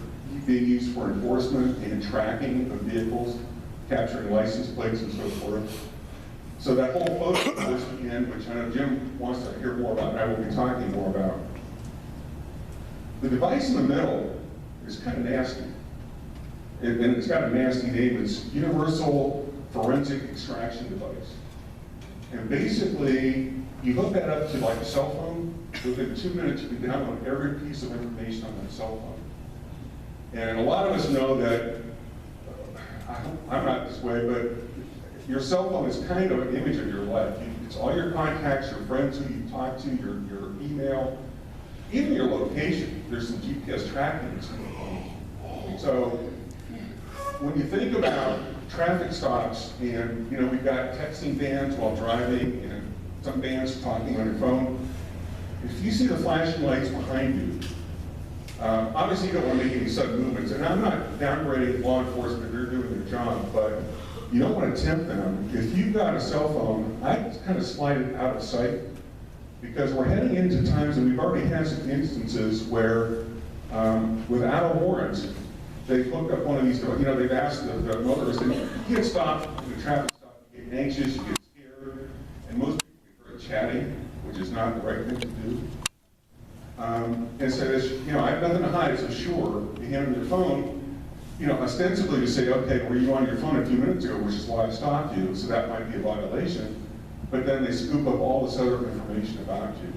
being used for enforcement and tracking of vehicles, capturing license plates and so forth. So that whole photo enforcement end, which I know Jim wants to hear more about, and I will be talking more about. The device in the middle is kind of nasty. And it's got a nasty name. It's Universal Forensic Extraction Device. And basically, you hook that up to like a cell phone, within 2 minutes you can download every piece of information on that cell phone. And a lot of us know that, I'm not this way, but your cell phone is kind of an image of your life. It's all your contacts, your friends who you talk to, your email, even your location. There's some GPS tracking that's in the phone. So when you think about traffic stops and, you know, we've got texting bans while driving and some bans talking on your phone, if you see the flashing lights behind you, obviously you don't want to make any sudden movements. And I'm not downgrading law enforcement, they're doing their job, but you don't want to tempt them. If you've got a cell phone, I kind of slide it out of sight, because we're heading into times, and we've already had some instances where, without a warrant, they've hooked up one of these, you know, they've asked the motorist, and you get stopped in a traffic stop, you get anxious, you get scared, and most people are chatting, which is not the right thing to do. And says, you know, I have nothing to hide, so sure, you hand them their phone, you know, ostensibly to say, okay, were you on your phone a few minutes ago, which is why I stopped you, so that might be a violation. But then they scoop up all this other information about you.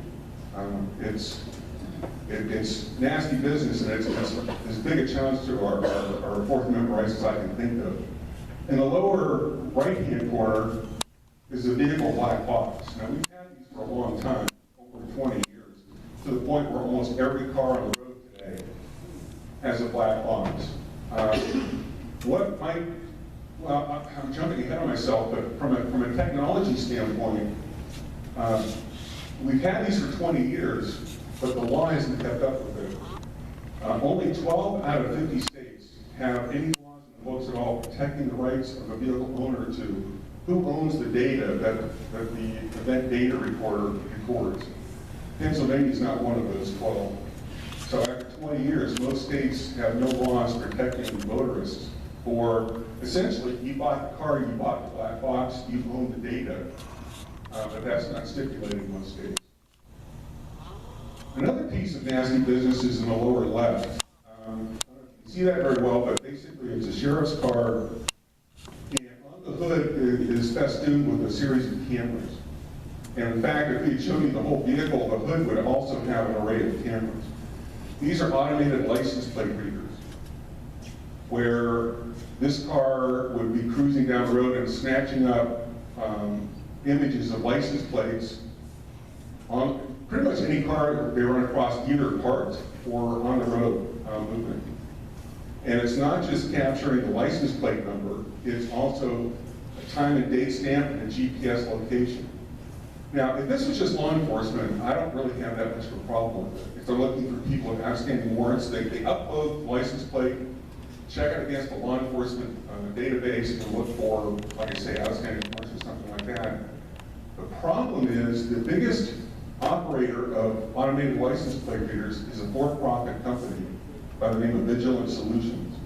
It's nasty business, and it's as big a challenge to our Fourth Amendment rights as I can think of. In the lower right-hand corner is a vehicle black box. Now, we've had these for a long time, over 20 years, to the point where almost every car on the road today has a black box. Well, I'm jumping ahead of myself, but from a technology standpoint, we've had these for 20 years, but the law hasn't kept up with it. Only 12 out of 50 states have any laws in the books at all protecting the rights of a vehicle owner to who owns the data that the event data recorder records. Pennsylvania is not one of those 12. So after 20 years, most states have no laws protecting motorists. For essentially, you bought the car, you bought the black box, you own the data, but that's not stipulated in most states. Another piece of nasty business is in the lower left. I don't know if you can see that very well, but basically it's a sheriff's car, and on the hood is festooned with a series of cameras. And in fact, if we had shown you the whole vehicle, the hood would also have an array of cameras. These are automated license plate readers, where this car would be cruising down the road and snatching up images of license plates on pretty much any car they run across, either parked or on the road moving. And it's not just capturing the license plate number, it's also a time and date stamp and a GPS location. Now, if this was just law enforcement, I don't really have that much of a problem with it. If they're looking for people with outstanding warrants, they upload the license plate, check it against the law enforcement database, and look for, like I say, outstanding warrants or something like that. The problem is the biggest operator of automated license plate readers is a for-profit company by the name of Vigilant Solutions.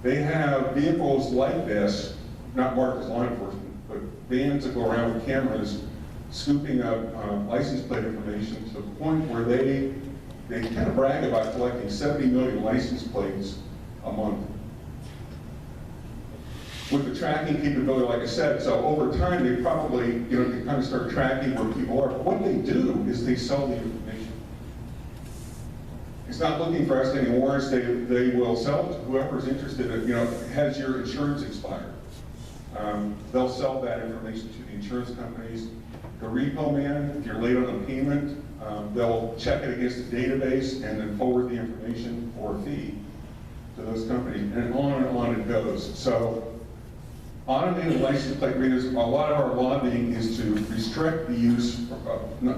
They have vehicles like this, not marked as law enforcement, but vans that go around with cameras scooping up license plate information to the point where they kind of brag about collecting 70 million license plates a month. With the tracking capability, like I said, so over time they probably, can kind of start tracking where people are. But what they do is they sell the information. It's not looking for outstanding warrants. They will sell to whoever's interested. Has your insurance expired? They'll sell that information to the insurance companies. The repo man, if you're late on a payment, they'll check it against the database and then forward the information for a fee to those companies, and on it goes. So automated license plate readers, a lot of our lobbying is to restrict the use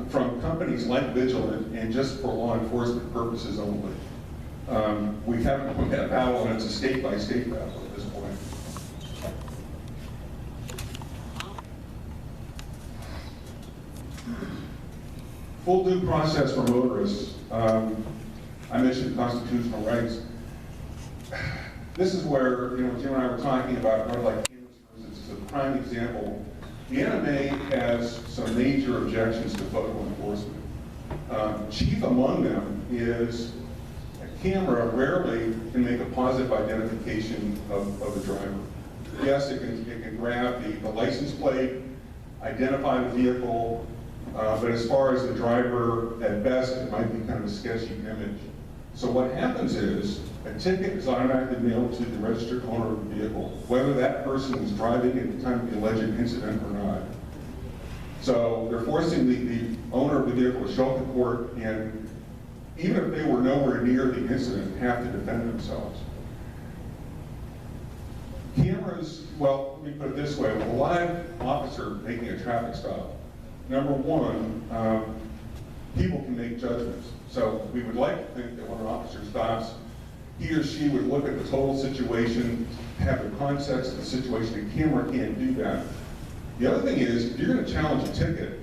from companies like Vigilant and just for law enforcement purposes only. We haven't won that battle, and it's a state-by-state battle at this point. Full due process for motorists. I mentioned constitutional rights. This is where, Jim and I were talking about red light cameras, for instance, is a prime example. The NMA has some major objections to photo enforcement. Chief among them is a camera rarely can make a positive identification of the driver. Yes, it can grab the license plate, identify the vehicle, but as far as the driver, at best, it might be kind of a sketchy image. So what happens is, a ticket is automatically mailed to the registered owner of the vehicle, whether that person was driving at the time of the alleged incident or not. So they're forcing the owner of the vehicle to show up to court, and even if they were nowhere near the incident, have to defend themselves. Cameras, well, let me put it this way, with a live officer making a traffic stop, number one, people can make judgments. So we would like to think that when an officer stops, he or she would look at the total situation, have the context of the situation. The camera can't do that. The other thing is, if you're going to challenge a ticket,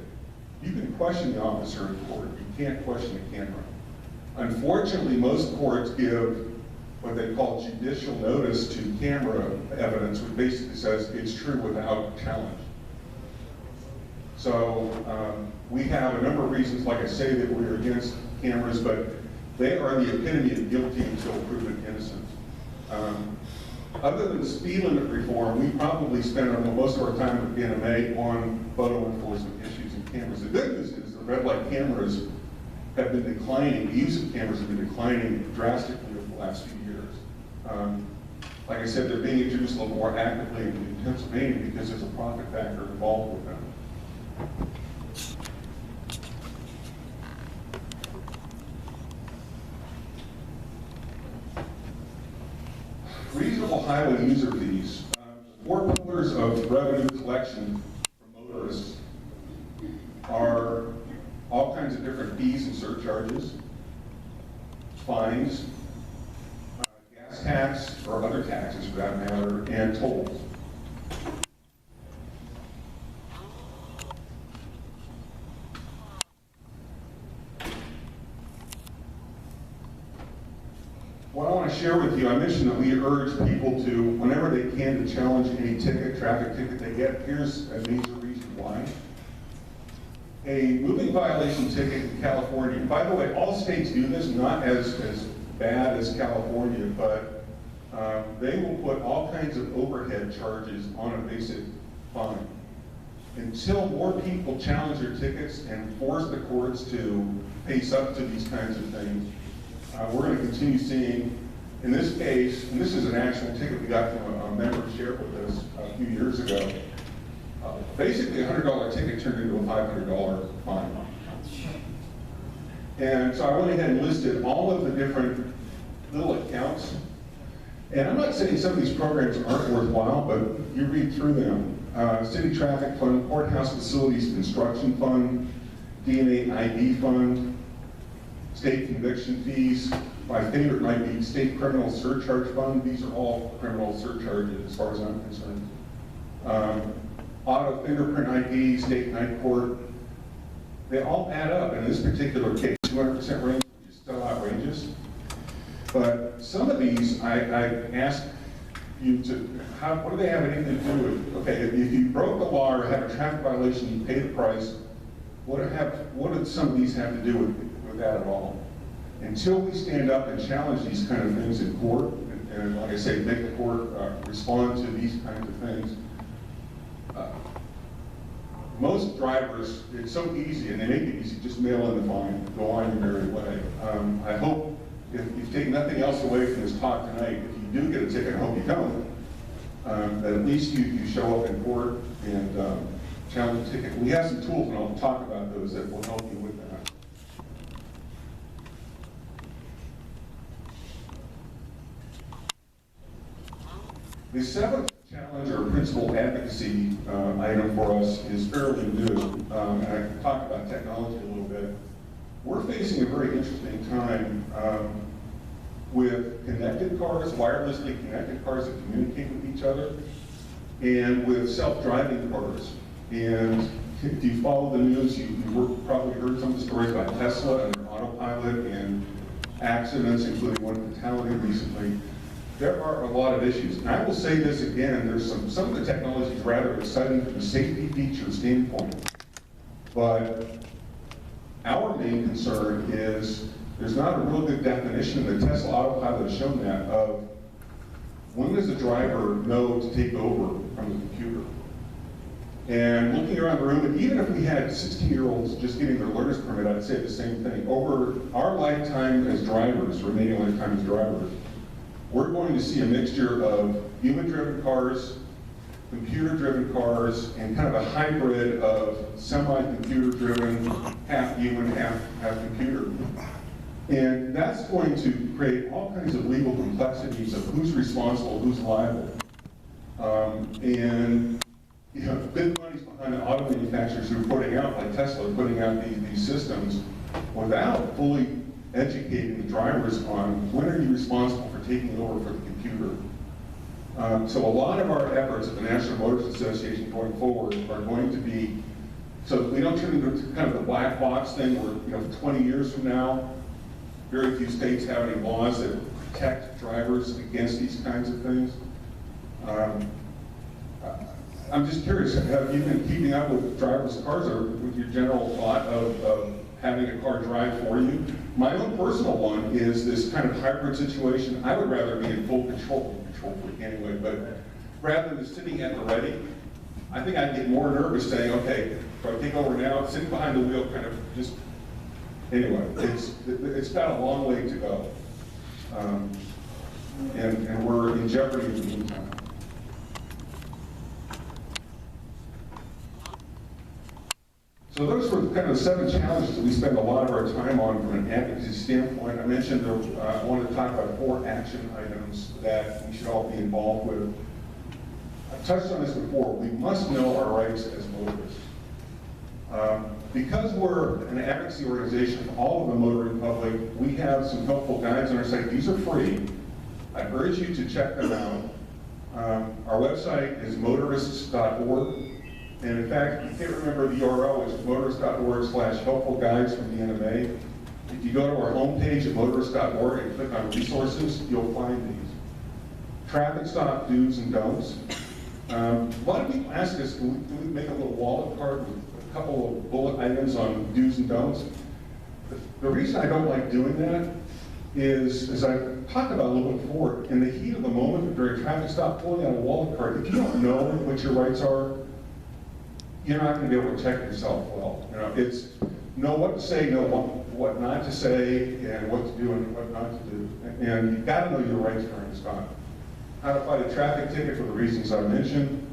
you can question the officer in court. You can't question the camera. Unfortunately, most courts give what they call judicial notice to camera evidence, which basically says it's true without challenge. So we have a number of reasons, like I say, that we're against cameras, but they are the epitome of guilty until proven innocent. Other than speed limit reform, we probably spend most of our time at NMA on photo enforcement issues and cameras. The good news is the red light cameras have been declining, the use of cameras have been declining drastically over the last few years. Like I said, they're being introduced a little more actively in Pennsylvania because there's a profit factor involved with them. Reasonable highway user fees. Four pillars of revenue collection from motorists are all kinds of different fees and surcharges, fines, gas tax or other taxes for that matter, and tolls. What I want to share with you, I mentioned that we urge people to, whenever they can, to challenge any ticket, traffic ticket they get. Here's a major reason why. A moving violation ticket in California, by the way, all states do this, not as bad as California, but they will put all kinds of overhead charges on a basic fine. Until more people challenge their tickets and force the courts to face up to these kinds of things, we're going to continue seeing, in this case, and this is an actual ticket we got from a member who shared with us a few years ago, basically a $100 ticket turned into a $500 fine. And so I went ahead and listed all of the different little accounts. And I'm not saying some of these programs aren't worthwhile, but you read through them. City Traffic Fund, Courthouse Facilities Construction Fund, DNA ID Fund, State Conviction Fees. My favorite might be State Criminal Surcharge Fund. These are all criminal surcharges as far as I'm concerned. Auto fingerprint ID, state night court. They all add up. In this particular case, 200% range, which is still outrageous. But some of these, I ask you to, what do they have anything to do with? Okay, if you broke the law or had a traffic violation, you pay the price. What do some of these have to do with that at all? Until we stand up and challenge these kind of things in court, and like I say, make the court respond to these kinds of things, most drivers, it's so easy, and they make it easy, just mail in the fine, go on your merry way. I hope, if you take nothing else away from this talk tonight, if you do get a ticket, I hope you don't, that at least you show up in court and challenge the ticket. We have some tools, and I'll talk about those that will help you with that. The seventh challenge or principal advocacy item for us is fairly new, and I can talk about technology a little bit. We're facing a very interesting time with connected cars, wirelessly connected cars that communicate with each other, and with self-driving cars. And if you follow the news, you've probably heard some of the stories about Tesla and their autopilot and accidents, including one fatality recently. There are a lot of issues. And I will say this again, there's some of the technology is rather exciting from a safety feature standpoint. But our main concern is there's not a real good definition, the Tesla autopilot has shown that, of when does the driver know to take over from the computer? And looking around the room, and even if we had 16-year-olds just getting their learner's permit, I'd say the same thing. Over our lifetime as drivers, remaining lifetime as drivers, we're going to see a mixture of human-driven cars, computer-driven cars, and kind of a hybrid of semi-computer-driven, half human, half computer. And that's going to create all kinds of legal complexities of who's responsible, who's liable. And you know, big money's behind the auto manufacturers who are putting out, like Tesla, putting out these systems without fully educating the drivers on when are you responsible for taking over for the computer. So a lot of our efforts at the National Motorist Association going forward are going to be, so that we don't turn into kind of the black box thing where, 20 years from now, very few states have any laws that protect drivers against these kinds of things. I'm just curious, have you been keeping up with driverless cars, or with your general thought of having a car drive for you? My own personal one is this kind of hybrid situation. I would rather be in full control freak anyway, but rather than sitting at the ready, I think I'd get more nervous saying, okay, if I take over now, sitting behind the wheel kind of just, anyway, it's got a long way to go. And we're in jeopardy in the meantime. So those were kind of the 7 challenges that we spend a lot of our time on from an advocacy standpoint. I mentioned I wanted to talk about 4 action items that we should all be involved with. I touched on this before. We must know our rights as motorists. Because we're an advocacy organization for all of the motoring public, we have some helpful guides on our site. These are free. I urge you to check them out. Our website is motorists.org. And in fact, if you can't remember the URL, it's motorist.org/helpful guides from the NMA. If you go to our homepage at motorist.org and click on resources, you'll find these. Traffic stop do's and don'ts. A lot of people ask us, do we make a little wallet card with a couple of bullet items on do's and don'ts? The reason I don't like doing that is, as I talked about a little bit before, in the heat of the moment during a traffic stop, pulling out a wallet card, if you don't know what your rights are, you're not going to be able to protect yourself well. It's know what to say, know what not to say, and what to do and what not to do. And you've got to know your rights during a stop. How to fight a traffic ticket for the reasons I mentioned.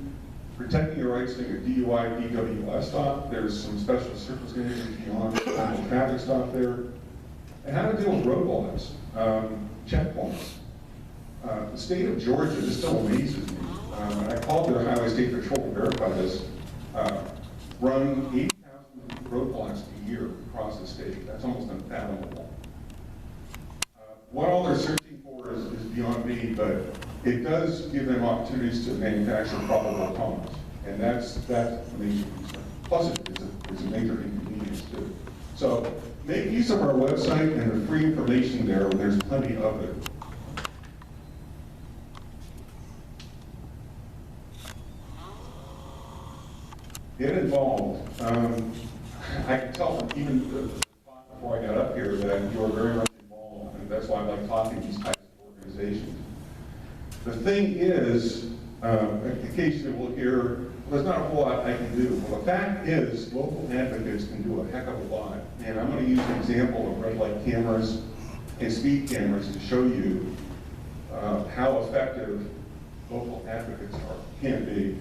Protecting your rights during a DUI, DWI stop. There's some special circumstances beyond a traffic stop there. And how to deal with roadblocks, checkpoints. The state of Georgia just still amazes me. I called their Highway State Patrol can verify this, run 80,000 roadblocks a year across the state. That's almost unfathomable. What all they're searching for is beyond me, but it does give them opportunities to manufacture probable cause, and that's a major concern. Plus, it's a major inconvenience too. So make use of our website and the free information there. There's plenty of it. Get involved. I can tell from even the talk before I got up here that you are very much involved, and that's why I like talking to these types of organizations. The thing is, occasionally we'll hear, well, there's not a whole lot I can do. Well, the fact is, local advocates can do a heck of a lot. And I'm going to use an example of red light cameras and speed cameras to show you how effective local advocates can be.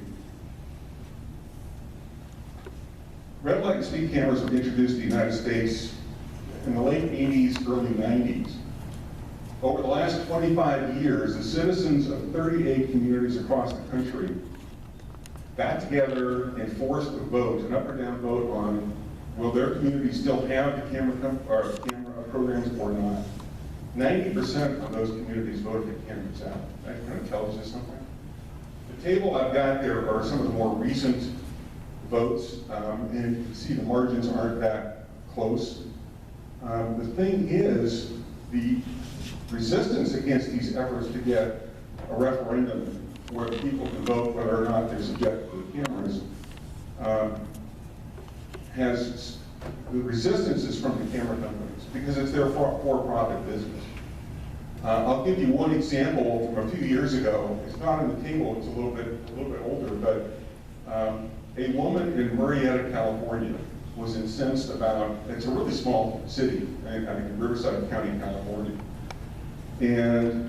Red light and speed cameras were introduced to the United States in the late 80s, early 90s. Over the last 25 years, the citizens of 38 communities across the country got together and forced a vote, an up or down vote on will their community still have the camera programs or not. 90% of those communities voted the cameras out. That kind of tells you something. The table I've got there are some of the more recent votes, and you can see the margins aren't that close. The thing is, the resistance against these efforts to get a referendum where people can vote whether or not they're subject to the cameras the resistance is from the camera companies because it's their for-profit business. I'll give you one example from a few years ago. It's not on the table, it's a little bit older, but a woman in Marietta, California was incensed about, it's a really small city, I think in Riverside County, California. And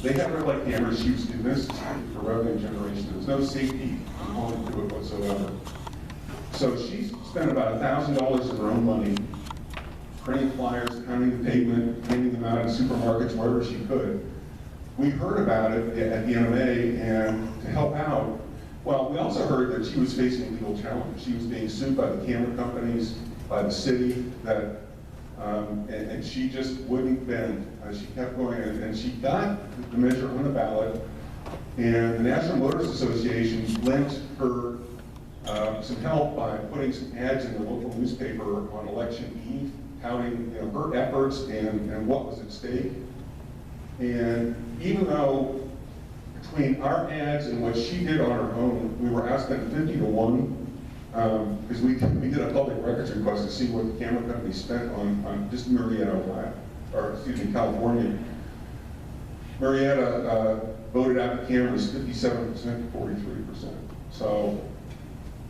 they had red light cameras. She was convinced for revenue generation. There was no safety component to it whatsoever. So she spent about $1,000 of her own money printing flyers, counting the pavement, handing them out in supermarkets, wherever she could. We heard about it at the NMA, and to help out, well, we also heard that she was facing legal challenge. She was being sued by the camera companies, by the city, that and she just wouldn't bend. She kept going, and she got the measure on the ballot, and the National Motorist Association lent her some help by putting some ads in the local newspaper on election eve, touting her efforts and what was at stake. And even though between our ads and what she did on her own, we were outspent 50 to 1, because we did a public records request to see what the camera company spent on just Marietta, California. Marietta voted out the cameras 57% to 43%. So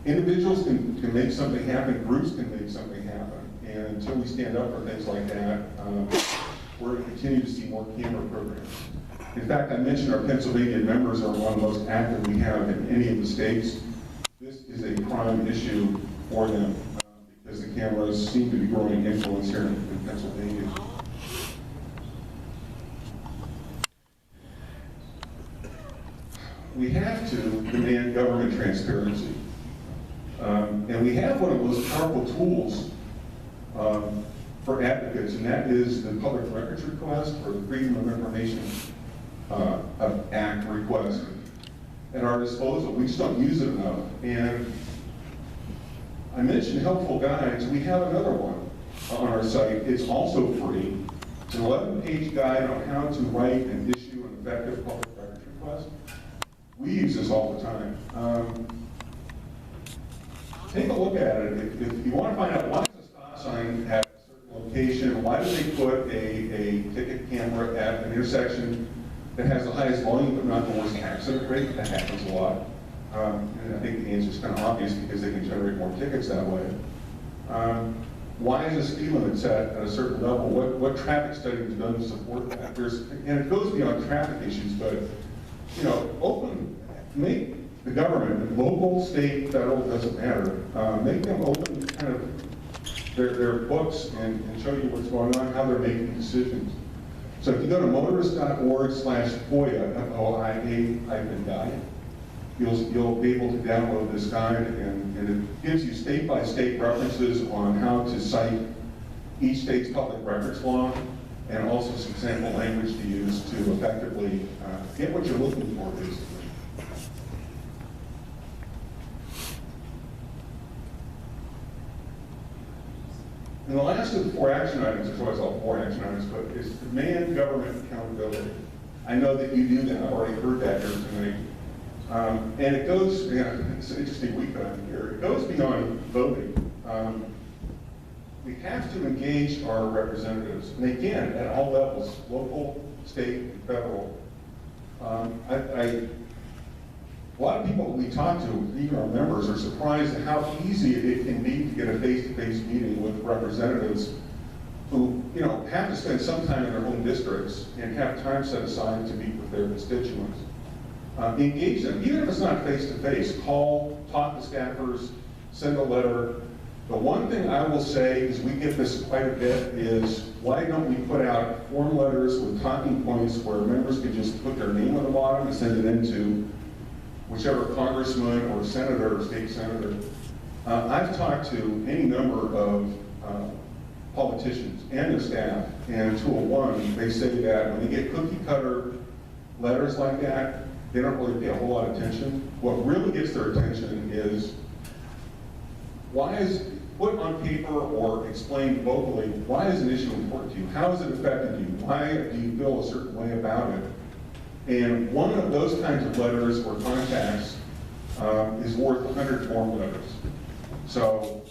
individuals can make something happen, groups can make something happen, and until we stand up for things like that, we're going to continue to see more camera programs. In fact, I mentioned our Pennsylvania members are one of the most active we have in any of the states. This is a prime issue for them because the cameras seem to be growing influence here in Pennsylvania. We have to demand government transparency. And we have one of the most powerful tools for advocates, and that is the public records request or the Freedom of Information Act request at our disposal. We just don't use it enough. And I mentioned helpful guides. We have another one on our site. It's also free. It's an 11-page guide on how to write and issue an effective public records request. We use this all the time. Take a look at it. If you want to find out why does a stop sign at a certain location, why do they put a ticket camera at an intersection that has the highest volume but not the worst accident rate? That happens a lot. And I think the answer is kind of obvious because they can generate more tickets that way. Why is the speed limit set at a certain level? What traffic study was done to support that? And it goes beyond traffic issues, but make the government, local, state, federal, doesn't matter, make them open kind of their books and show you what's going on, how they're making decisions. So if you go to motorist.org/FOIA, FOIA-guide, you'll be able to download this guide, and it gives you state-by-state references on how to cite each state's public records law, and also some sample language to use to effectively get what you're looking for, basically. And the last of the 4 action items, there's always all 4 action items, but is demand government accountability. I know that you do that. I've already heard that here tonight. And it goes, it's an interesting week that I'm here. It goes beyond voting. We have to engage our representatives, and again, at all levels, local, state, and federal. A lot of people that we talk to, even our members, are surprised at how easy it can be to get a face-to-face meeting with representatives who, have to spend some time in their home districts and have time set aside to meet with their constituents. Engage them, even if it's not face-to-face. Call, talk to staffers, send a letter. The one thing I will say is, we get this quite a bit, is why don't we put out form letters with talking points where members can just put their name on the bottom and send it into whichever congressman or senator or state senator. I've talked to any number of politicians and their staff, and to a one, they say that when they get cookie cutter letters like that, they don't really pay a whole lot of attention. What really gets their attention is, why is, put on paper or explained vocally, why is an issue important to you? How has it affected you? Why do you feel a certain way about it? And one of those kinds of letters or contacts is worth 100 form letters. So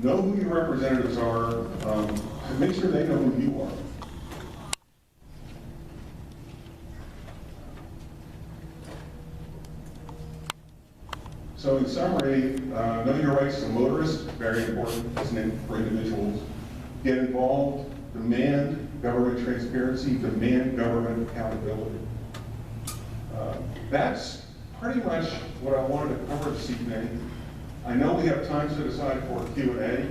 know who your representatives are, and make sure they know who you are. So in summary, know your rights as a motorist, very important, isn't it, for individuals. Get involved, demand government transparency, demand government accountability. That's pretty much what I wanted to cover this evening. I know we have time set aside for Q&A.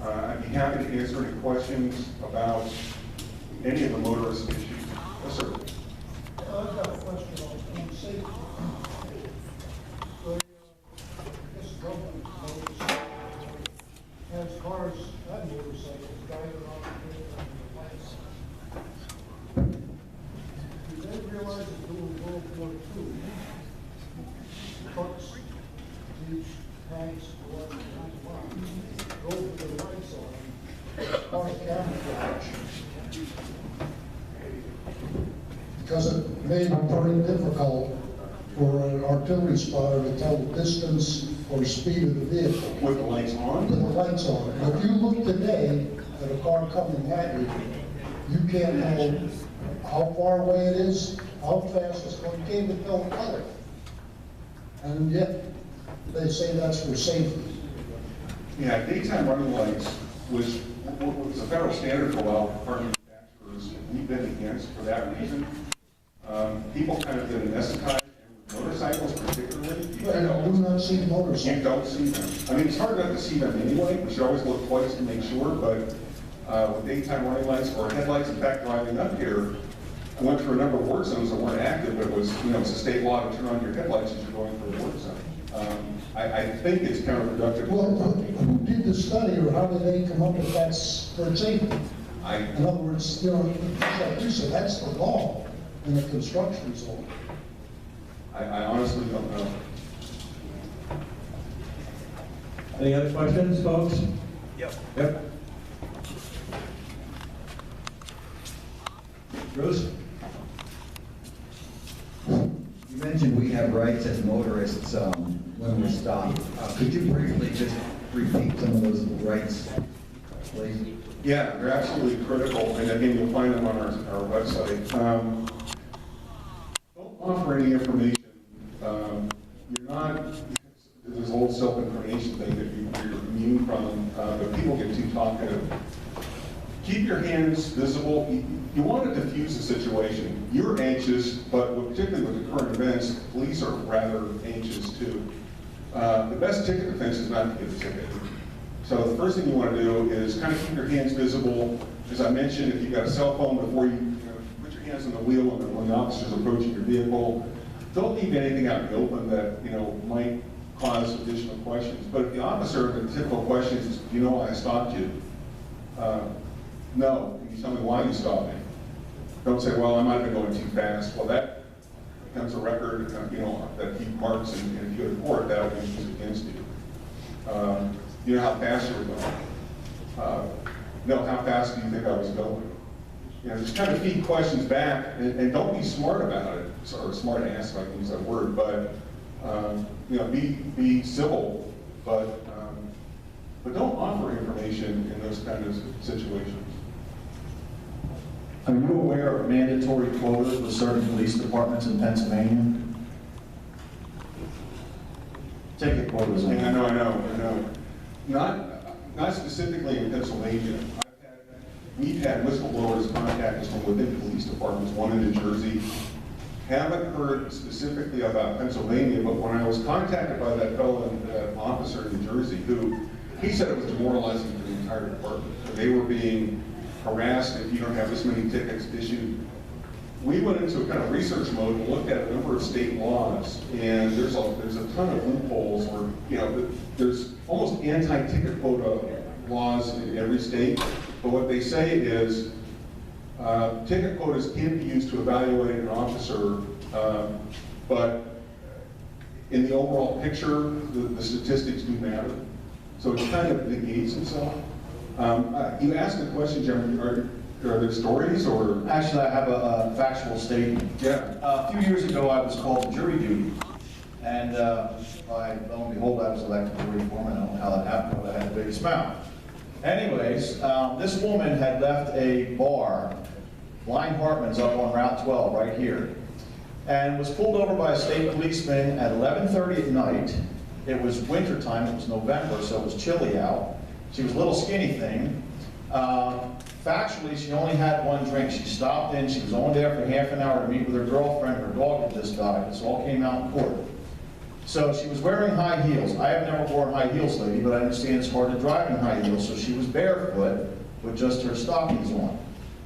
I'd be happy to answer any questions about any of the motorist issues. Yes, sir. I've got a question on safety. So, this government motorcycle has cars and motorcycles driving on the lights. Do they realize that during World War II, trucks, jeeps, tanks, whatever, drove with the lights on, as part of camouflage? Because it made it very difficult for an artillery spotter to tell the distance or speed of the vehicle. With the lights on? With the lights on. If you look today at a car coming at you, you can't know how far away it is, how fast it's going. You can't even tell the color. And yet, they say that's for safety. Yeah, daytime running lights was a federal standard for a while for car manufacturers. We've been against for that reason. People kind of get anesthetized, and with motorcycles particularly. You do not see motorcycles. You don't see them. I mean, it's hard not to see them anyway. We should always look twice to make sure, but with daytime running lights or headlights, in fact, driving up here, I went through a number of work zones that weren't active, but it was, it's a state law to turn on your headlights as you're going through a work zone. I think it's counterproductive. Well, who did the study, or how did they come up with that for safety? In other words, like you said, that's the law in the construction zone. I honestly don't know. Any other questions, folks? Yep. Bruce? You mentioned we have rights as motorists when we stop. Could you briefly just repeat some of those rights, please? Yeah, they're absolutely critical, and again, you'll find them on our website. Don't offer any information. You're not, there's a whole self-incrimination thing that you're immune from, but people get too talkative. Keep your hands visible. You want to diffuse the situation. You're anxious, but particularly with the current events, police are rather anxious too. The best ticket defense is not to get a ticket. So the first thing you want to do is kind of keep your hands visible. As I mentioned, if you've got a cell phone, before you put your hands on the wheel when the officer's approaching your vehicle, don't leave anything out in the open that, might cause additional questions. But if the officer, the typical question is, do you know why I stopped you? No. Can you tell me why you stopped me? Don't say, well, I might have been going too fast. Well, that becomes a record, that he marks, and if you go to court, that will be used against you. You know how fast you were going? No, how fast do you think I was going? Just kind of feed questions back, and don't be smart about it, or smart ass, if I can use that word, but be civil, but don't offer information in those kind of situations. Are you aware of mandatory quotas with certain police departments in Pennsylvania? Ticket quotas. I know. Not specifically in Pennsylvania. We've had whistleblowers contact us from within police departments, one in New Jersey. Haven't heard specifically about Pennsylvania, but when I was contacted by that fellow, that officer in New Jersey, he said it was demoralizing for the entire department. They were being harassed if you don't have this many tickets issued. We went into a kind of research mode and looked at a number of state laws, and there's a ton of loopholes where, there's almost anti-ticket quota laws in every state, but what they say is ticket quotas can be used to evaluate an officer, but in the overall picture, the statistics do matter. So it kind of negates itself. You asked the question, Jim, are there stories or? Actually, I have a factual statement. Yeah. A few years ago, I was called to jury duty, and lo and behold, I was elected jury foreman. I don't know how that happened, but I had the biggest mouth. Anyways, this woman had left a bar, Blind Hartman's up on Route 12, right here, and was pulled over by a state policeman at 11:30 at night. It was winter time, it was November, so it was chilly out. She was a little skinny thing. Factually, she only had one drink. She stopped in, she was only there for half an hour to meet with her girlfriend. Her dog had just died. This all came out in court. So she was wearing high heels. I have never worn high heels, lady, but I understand it's hard to drive in high heels. So she was barefoot with just her stockings on.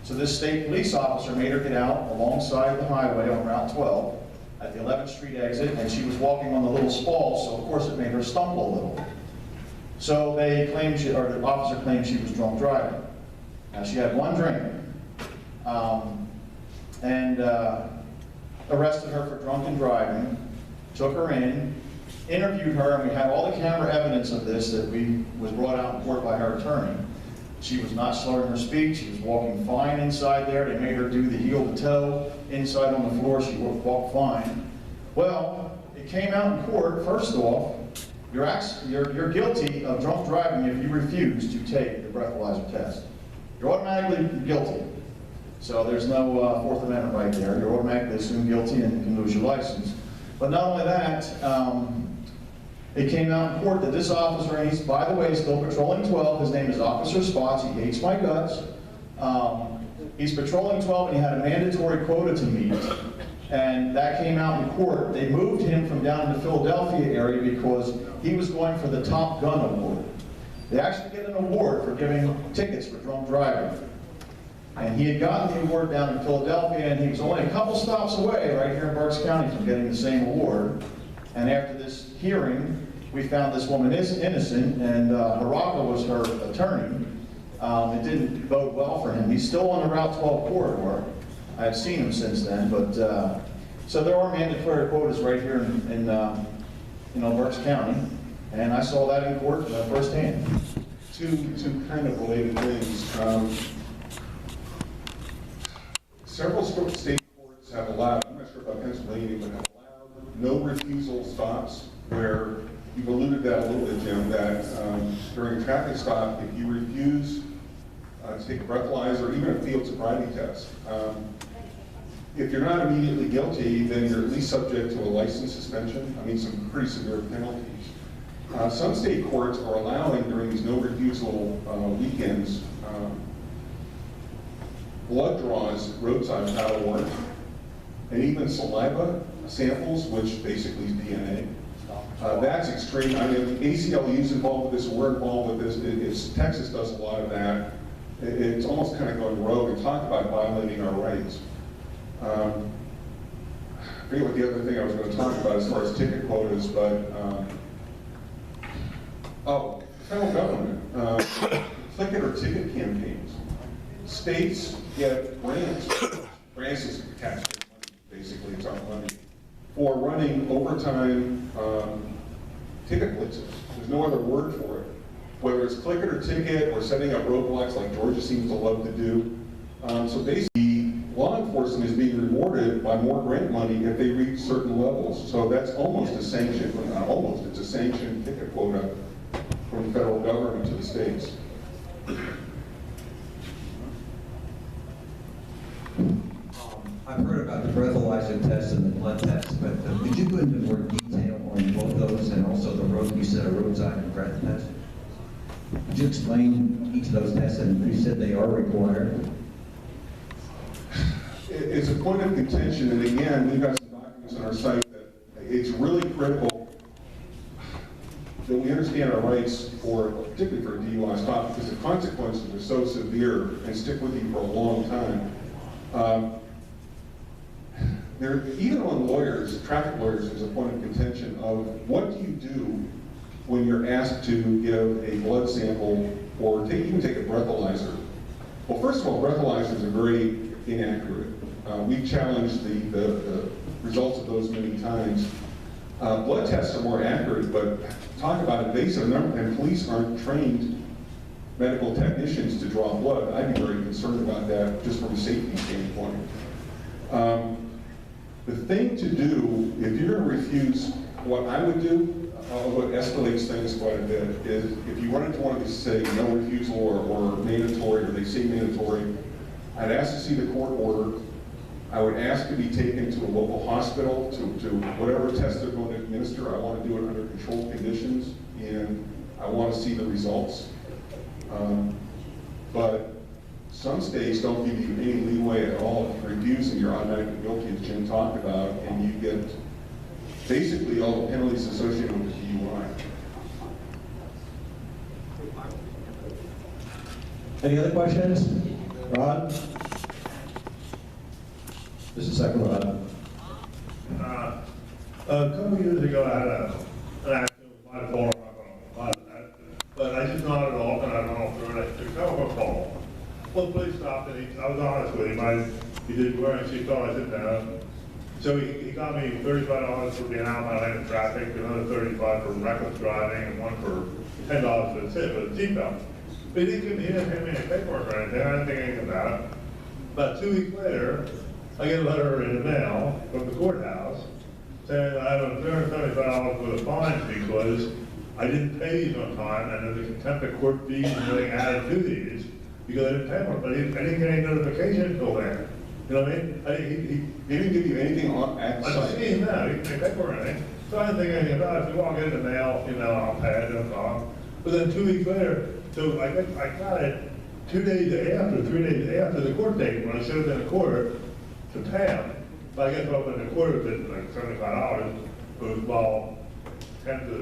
So this state police officer made her get out alongside the highway on Route 12 at the 11th Street exit, and she was walking on the little spall, so of course it made her stumble a little. So they claimed the officer claimed she was drunk driving. Now she had one drink, and arrested her for drunken driving, took her in, interviewed her, and we had all the camera evidence of this that was brought out in court by her attorney. She was not slurring her speech. She was walking fine inside there. They made her do the heel to toe. Inside on the floor, she walked fine. Well, it came out in court, first off, you're guilty of drunk driving if you refuse to take the breathalyzer test. You're automatically guilty. So there's no Fourth Amendment right there. You're automatically assumed guilty and you can lose your license. But not only that, it came out in court that this officer, and he's, by the way, still patrolling 12. His name is Officer Spots. He hates my guts. He's patrolling 12, and he had a mandatory quota to meet. And that came out in court. They moved him from down in the Philadelphia area because he was going for the Top Gun Award. They actually get an award for giving tickets for drunk driving. And he had gotten the award down in Philadelphia, and he was only a couple stops away, right here in Berks County, from getting the same award. And after this hearing, we found this woman is innocent, and Haraka was her attorney. It didn't bode well for him. He's still on the Route 12 corridor. I've seen him since then, but so there are mandatory quotas right here in Berks County, and I saw that in court firsthand. Two kind of related things. Several state courts have allowed, I'm not sure about Pennsylvania, but have allowed no refusal stops, where you've alluded to that a little bit, Jim, that during a traffic stop, if you refuse to take a breathalyzer or even a field sobriety test, if you're not immediately guilty, then you're at least subject to a license suspension. I mean, some pretty severe penalties. Some state courts are allowing during these no refusal weekends blood draws, roadside without a warrant, and even saliva samples, which basically is DNA. That's extreme. I mean, the ACLU is involved with this, we're involved with this. Texas does a lot of that. It's almost kind of going rogue and talk about violating our rights. forget what the other thing I was going to talk about as far as ticket quotas, but, the federal government, click it or ticket campaigns. States get grants. Grants is taxpayer money, basically, it's our money, for running overtime ticket blitzes. There's no other word for it. Whether it's click it or ticket or setting up roadblocks like Georgia seems to love to do. So basically, law enforcement is being rewarded by more grant money if they reach certain levels. So that's almost a sanction, well, not almost, it's a sanctioned ticket quota from the federal government to the states. I've heard about the breathalyzer test and the blood test, but could you go into more detail on both those and also the road, you said a roadside and breath test? Could you explain each of those tests, and you said they are required? It's a point of contention, and again, we've got some documents on our site that it's really critical that we understand our rights particularly for a DUI stop, because the consequences are so severe and stick with you for a long time. Even on lawyers, traffic lawyers, there's a point of contention of what do you do when you're asked to give a blood sample or even take a breathalyzer. Well, first of all, breathalyzers are very inaccurate. We've challenged the results of those many times. Blood tests are more accurate, but talk about invasive, and police aren't trained medical technicians to draw blood. I'd be very concerned about that just from a safety standpoint. The thing to do, if you're going to refuse, what I would do, what escalates things quite a bit, is if you run into one of these, say, no refusal or mandatory, or they say mandatory, I'd ask to see the court order. I would ask to be taken to a local hospital, to whatever test they're going to administer. I want to do it under controlled conditions, and I want to see the results. But some states don't give you any leeway at all. If you refuse and you're automatically guilty, as Jim talked about, and you get basically all the penalties associated with the DUI. Any other questions? Ron? Just a second, Ron. A couple of years ago, I had an accident with my car, but I just nodded off and I went off through it. I took a telephone call. Well, the police stopped and I was honest with him. He did wear a seatbelt, I sit down. So he got me $35 for being out in my lane of traffic, another $35 for reckless driving, and one for $10 for the seatbelt. But he didn't pay me any paperwork or anything. I didn't think anything about it. About 2 weeks later, I get a letter in the mail from the courthouse saying I have $375 worth of fines because I didn't pay these on time, and there's a contempt of court fees and everything added to these because I didn't pay them. But I didn't get any notification until then. You know what I mean? He didn't give you anything at the I site? didn't no, he didn't pay paper or anything. So I didn't think anything about it. I said, well, I'll get it in the mail, I'll pay it, no problem. But then 2 weeks later, so I got it 3 days after the court date, when I should have been in court to pay him. But I guess I was in the court, it was like $75, but while 10 to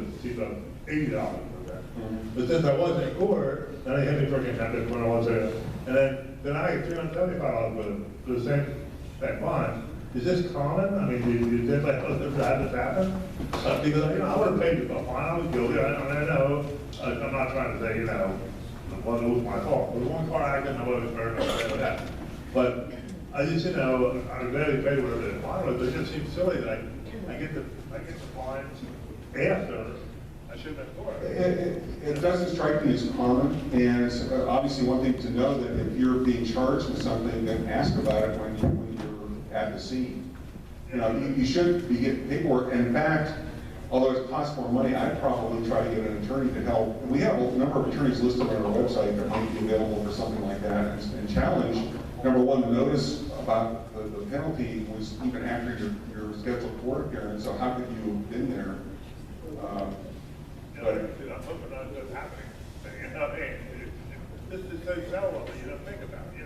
$80. Okay. But since I wasn't in court, then they hit me for contempt when I was there. And then I get $375 for the same fine. Is this common? I mean, did anybody else ever had this happen? Because, I would have paid the fine, I was guilty, I know, I'm not trying to say, it was my fault. There was one car accident, I wasn't hurt, or that. But I just, I would barely pay whatever the fine was, it just seems silly that I get the fines after I should have been court. It doesn't strike me as common, and it's obviously one thing to know that if you're being charged with something, then ask about it when you're at the scene. You should be getting paperwork, and in fact, although it costs more money, I'd probably try to get an attorney to help. We have a number of attorneys listed on our website that might be available for something like that, and challenge, number one, the notice about the penalty was even after your scheduled court appearance, so how could you have been there? I'm hoping that's what's happening. This is so seldom that you don't think about, You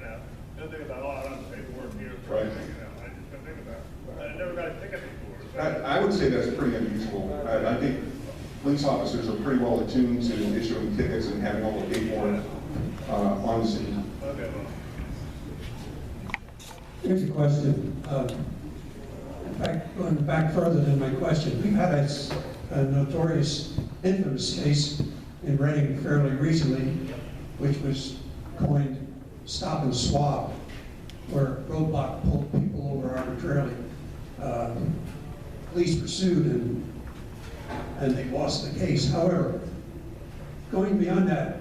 don't think about, I don't have paperwork here. Right. I just don't think about it. I never got a ticket before. So. I would say that's pretty unusual. I think police officers are pretty well attuned to issuing tickets and having all the paperwork on the scene. Okay, Here's a question. going back further than my question, we've had a notorious infamous case in Reading fairly recently, which was coined stop and swab, where roadblock pulled people over arbitrarily. Police pursued and they lost the case. However, going beyond that,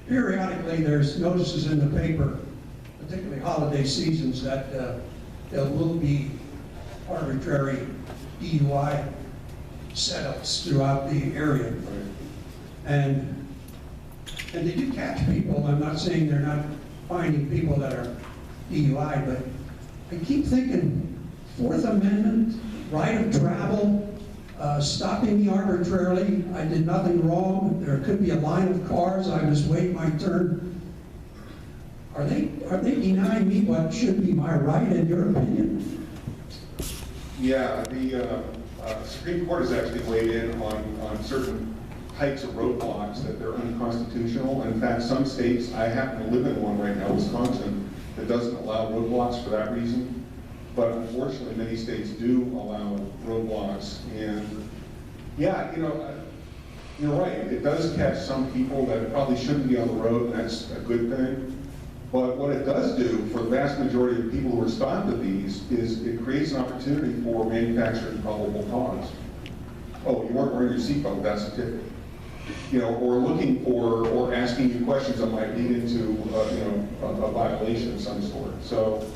periodically there's notices in the paper, particularly holiday seasons, that there will be arbitrary DUI setups throughout the area. And they do catch people. I'm not saying they're not finding people that are DUI, but I keep thinking Fourth Amendment, right of travel, stopping me arbitrarily. I did nothing wrong. There could be a line of cars. I was waiting my turn. Are they denying me what should be my right, in your opinion? Yeah, the Supreme Court has actually weighed in on certain types of roadblocks that they're unconstitutional. And in fact, some states, I happen to live in one right now, Wisconsin, that doesn't allow roadblocks for that reason. But unfortunately, many states do allow roadblocks. And yeah, you're right. It does catch some people that probably shouldn't be on the road, and that's a good thing. But what it does do for the vast majority of people who are stopped at these is it creates an opportunity for manufacturing probable cause. Oh, you weren't wearing your seatbelt, that's a ticket. Or looking for, or asking you questions that might lead into, a violation of some sort. So,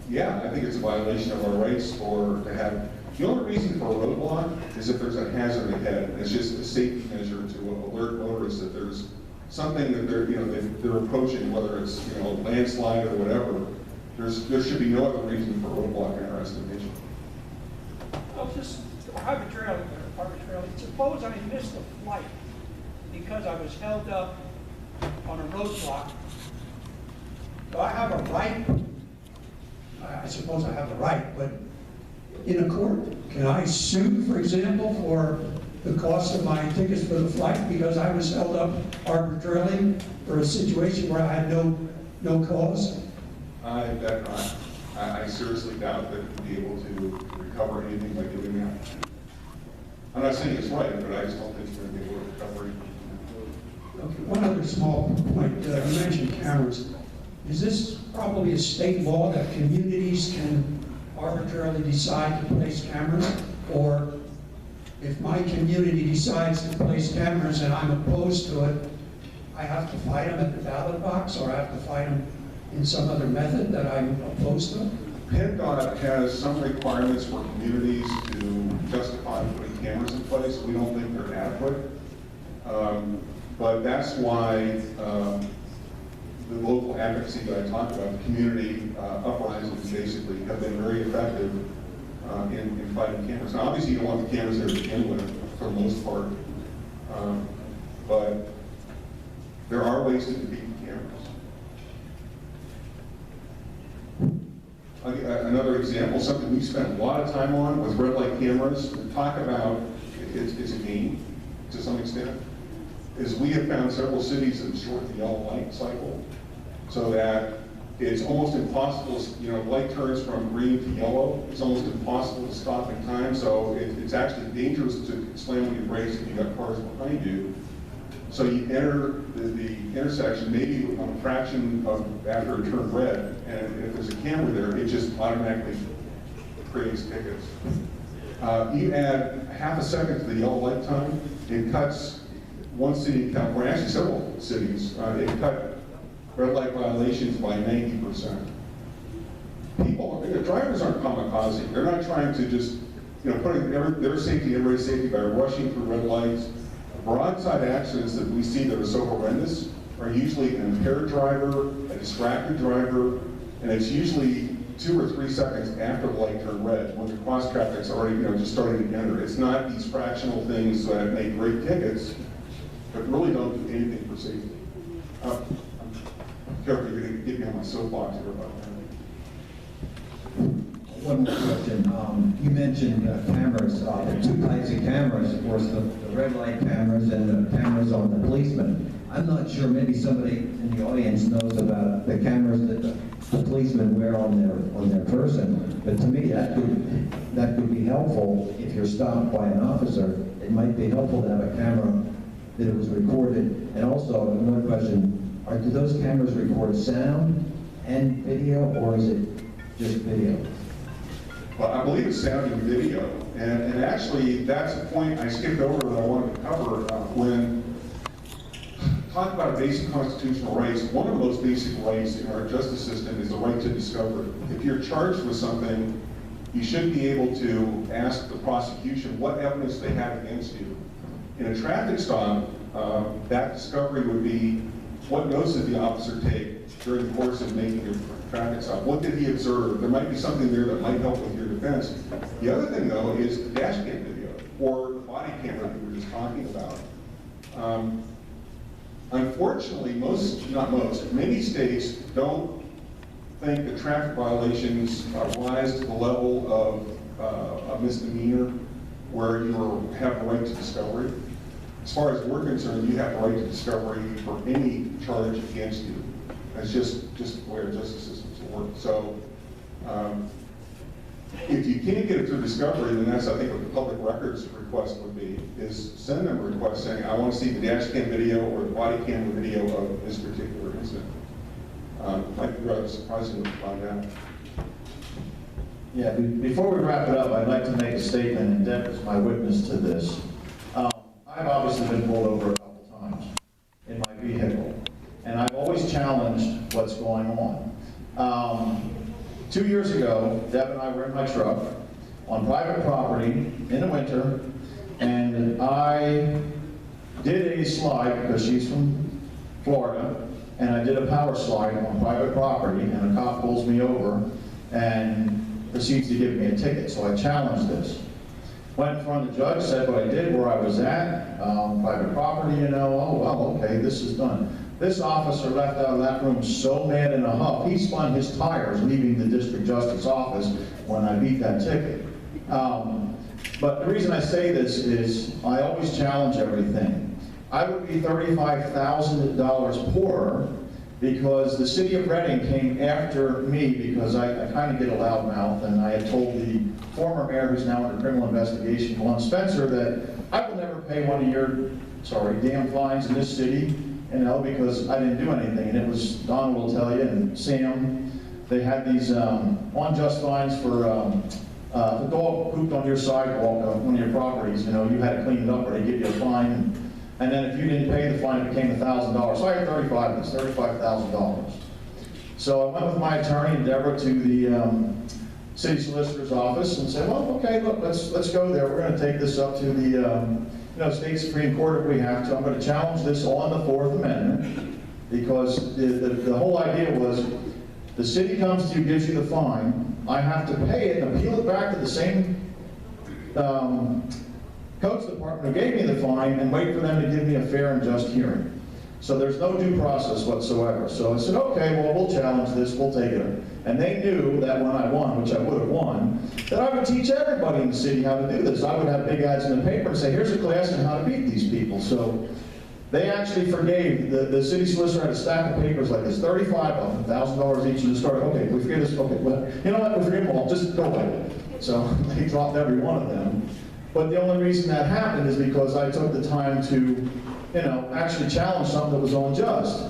yeah, I think it's a violation of our rights to have. The only reason for a roadblock is if there's a hazard ahead. It's just a safety measure to alert motorists that there's something that they're approaching, whether it's a landslide or whatever. There should be no other reason for a roadblock in our estimation. Well, just arbitrarily. Suppose I missed a flight because I was held up on a roadblock. Do I have a right? I suppose I have a right, but in a court, can I sue, for example, for the cost of my tickets for the flight because I was held up arbitrarily for a situation where I had no cause? I seriously doubt that you'd be able to recover anything by doing that. I'm not saying it's right, but I just don't think you're going to be able to recover anything. Okay, one other small point. You mentioned cameras. Is this probably a state law that communities can arbitrarily decide to place cameras? Or if my community decides to place cameras and I'm opposed to it, I have to fight them at the ballot box, or I have to fight them in some other method that I'm opposed to? PennDOT has some requirements for communities to justify putting cameras in place. We don't think they're adequate. But that's why the local advocacy that I talked about, the community uprisings basically, have been very effective in fighting cameras. Now, obviously, you don't want the cameras there to begin with, for the most part. But there are ways to defeat the cameras. Another example, something we spent a lot of time on with red light cameras, to talk about, it's a game to some extent, is we have found several cities that short the yellow light cycle so that it's almost impossible, light turns from green to yellow, it's almost impossible to stop in time, so it's actually dangerous to slam on your brakes if you've got cars behind you. So you enter the intersection maybe on a fraction of after it turned red, and if there's a camera there, it just automatically creates tickets. You add half a second to the yellow light time, it cuts one city in California, actually several cities, it cut red light violations by 90%. Drivers aren't kamikaze. They're not trying to just, putting their safety, everybody's safety by rushing through red lights. Broadside accidents that we see that are so horrendous are usually an impaired driver, a distracted driver, and it's usually 2 or 3 seconds after the light turned red, when the cross traffic's already, just starting to enter. It's not these fractional things that make great tickets, but really don't do anything for safety. I'm careful, you're going to get me on my soapbox here about that. One more question. You mentioned cameras. There are 2 types of cameras, of course, the red light cameras and the cameras on the policemen. I'm not sure, maybe somebody in the audience knows about the cameras that the policemen wear on their person, but to me, that could be helpful if you're stopped by an officer. It might be helpful to have a camera that it was recorded. And also, one question, do those cameras record sound and video, or is it just video? Well, I believe it's sound and video, and actually, that's a point I skipped over that I wanted to cover when talking about basic constitutional rights. One of those basic rights in our justice system is the right to discovery. If you're charged with something, you should be able to ask the prosecution what evidence they have against you. In a traffic stop, that discovery would be what notes did the officer take during the course of making a traffic stop? What did he observe? There might be something there that might help with your defense. The other thing, though, is the dash cam video or the body camera that we were just talking about. Unfortunately, many states don't think that traffic violations rise to the level of a misdemeanor where you have the right to discovery. As far as we're concerned, you have the right to discovery for any charge against you. That's just the way our justice systems work. So if you can't get it through discovery, then that's, I think, what the public records request would be, is send them a request saying, I want to see the dash cam video or the body cam video of this particular incident. Might be rather surprising to find out. Yeah, before we wrap it up, I'd like to make a statement, and Deb is my witness to this. I've obviously been pulled over a couple times in my vehicle, and I've always challenged what's going on. 2 years ago, Deb and I were in my truck on private property in the winter, and I did a slide, because she's from Florida, and I did a power slide on private property, and a cop pulls me over and proceeds to give me a ticket. So I challenged this. Went in front of the judge, said what I did, where I was at, private property, oh, well, okay, this is done. This officer left out of that room so mad in a huff, he spun his tires leaving the district justice office when I beat that ticket. But the reason I say this is I always challenge everything. I would be $35,000 poorer because the city of Reading came after me because I kind of get a loud mouth, and I had told the former mayor, who's now under criminal investigation, Glenn Spencer, that I will never pay one of your, damn fines in this city, because I didn't do anything. And it was, Don will tell you, and Sam, they had these unjust fines for if a dog pooped on your sidewalk on one of your properties, you had to clean it up or they give you a fine. And then if you didn't pay the fine, it became $1,000. So I had $35,000. So I went with my attorney, Deborah, to the city solicitor's office and said, well, okay, look, let's go there. We're going to take this up to the state Supreme Court if we have to. I'm going to challenge this on the Fourth Amendment because the whole idea was the city comes to you, gives you the fine. I have to pay it and appeal it back to the same codes department who gave me the fine and wait for them to give me a fair and just hearing. So there's no due process whatsoever. So I said, okay, well, we'll challenge this, we'll take it. And they knew that when I won, which I would have won, that I would teach everybody in the city how to do this. I would have big ads in the paper and say, here's a class on how to beat these people. So they actually forgave, the city solicitor had a stack of papers like this, 35 of them, $1,000 each, and just started, okay, we forget this, okay, well, you know what, we forget them all, just go away. So they dropped every one of them. But the only reason that happened is because I took the time to, actually challenge something that was unjust.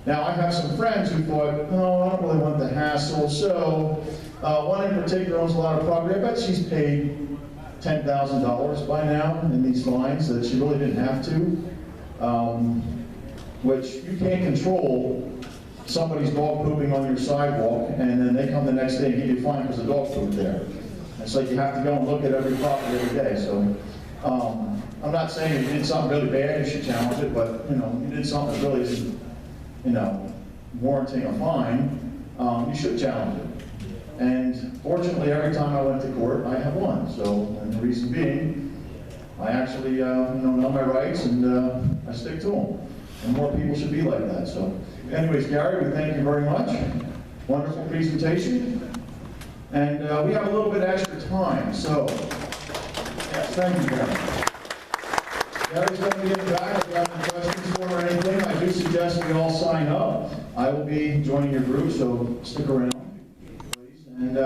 Now, I have some friends who thought, no, I don't really want the hassle. So one in particular owns a lot of property. I bet she's paid $10,000 by now in these fines that she really didn't have to, which you can't control somebody's dog pooping on your sidewalk, and then they come the next day and give you a fine because the dog pooped there. It's like you have to go and look at every property every day. So I'm not saying if you did something really bad, you should challenge it, but you did something that really isn't, warranting a fine, you should challenge it. And fortunately, every time I went to court, I have won. So, and the reason being, I actually know my rights and I stick to them. And more people should be like that. So, anyways, Gary, we thank you very much. Wonderful presentation. And we have a little bit extra time, so yes, thank you, Gary. Gary's going to be in the back if you have any questions. before or anything, I do suggest we all sign up. I will be joining your group, so stick around, please. And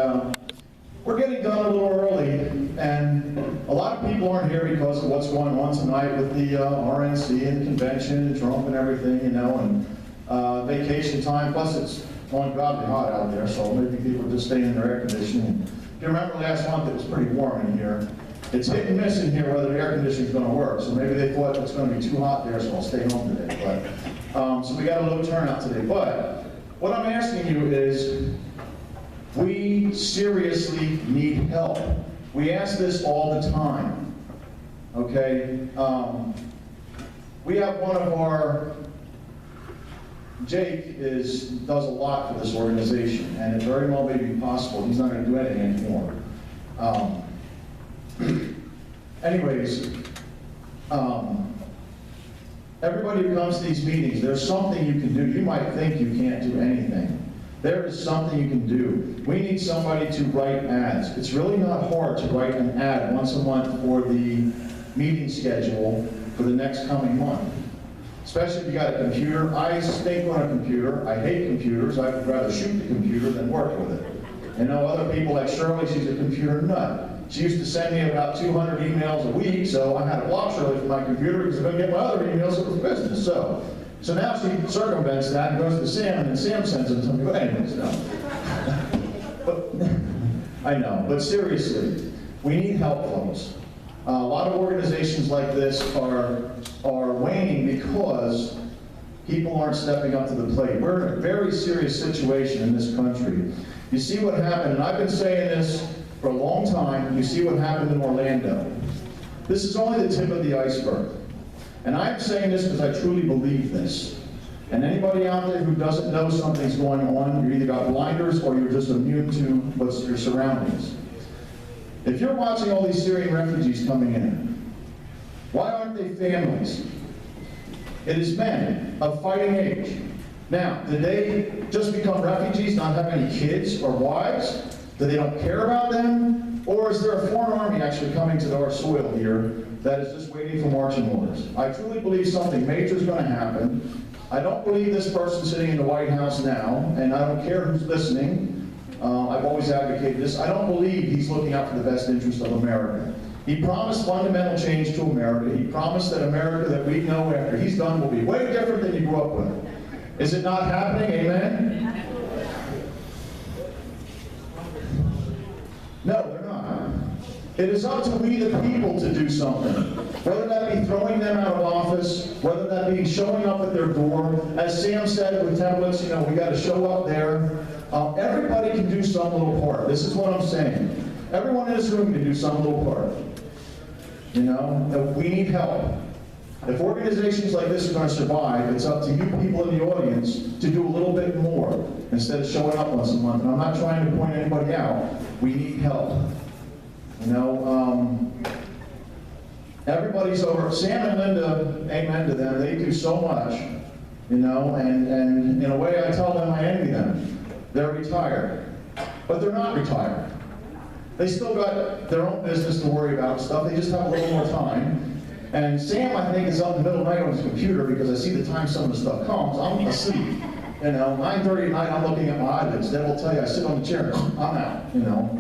we're getting done a little early, and a lot of people aren't here because of what's going on tonight with the RNC and convention and Trump and everything, you know, and vacation time. Plus, it's ungodly hot out there, so maybe people are just staying in their air conditioning. If you remember last month, it was pretty warm in here. It's hit and miss in here whether the air conditioning is going to work. So maybe they thought it's going to be too hot there, so I'll stay home today. But so we got a low turnout today. But what I'm asking you is, we seriously need help. We ask this all the time. Okay? We have one of our, Jake does a lot for this organization, and it very well may be possible he's not going to do anything anymore. Anyways, everybody who comes to these meetings, there's something you can do. You might think you can't do anything. There is something you can do. We need somebody to write ads. It's really not hard to write an ad once a month for the meeting schedule for the next coming month. Especially if you got a computer. I stink on a computer. I hate computers. I would rather shoot the computer than work with it. I know other people like Shirley, she's a computer nut. She used to send me about 200 emails a week, so I had to block Shirley from my computer because I couldn't get my other emails for business. So now she circumvents that and goes to Sam, and then Sam sends them to me. But anyways, no. But, I know, but seriously, we need help, folks. A lot of organizations like this are waning because people aren't stepping up to the plate. We're in a very serious situation in this country. You see what happened, and I've been saying this for a long time. You see what happened in Orlando. This is only the tip of the iceberg. And I'm saying this because I truly believe this. And anybody out there who doesn't know something's going on, you either got blinders or you're just immune to what's your surroundings. If you're watching all these Syrian refugees coming in, why aren't they families? It is men of fighting age. Now, did they just become refugees, not have any kids or wives? Do they don't care about them? Or is there a foreign army actually coming to our soil here that is just waiting for marching orders? I truly believe something major is going to happen. I don't believe this person sitting in the White House now, and I don't care who's listening. I've always advocated this. I don't believe he's looking out for the best interest of America. He promised fundamental change to America. He promised that America that we know after he's done will be way different than you grew up with. Is it not happening? Amen? No, they're not. It is up to we the people to do something. Whether that be throwing them out of office, whether that be showing up at their door. As Sam said with templates, you know, we got to show up there. Everybody can do some little part. This is what I'm saying. Everyone in this room can do some little part. You know, we need help. If organizations like this are going to survive, it's up to you people in the audience to do a little bit more instead of showing up once a month. And I'm not trying to point anybody out. We need help. You know, everybody's over. Sam and Linda, amen to them. They do so much, you know, and in a way I tell them I envy them. They're retired, but they're not retired. They still got their own business to worry about and stuff. They just have a little more time. And Sam, I think, is up in the middle of the night on his computer because I see the time some of the stuff comes. I'm asleep. You know, 9:30 at night, I'm looking at my eyelids. Deb will tell you, I sit on the chair, I'm out, you know.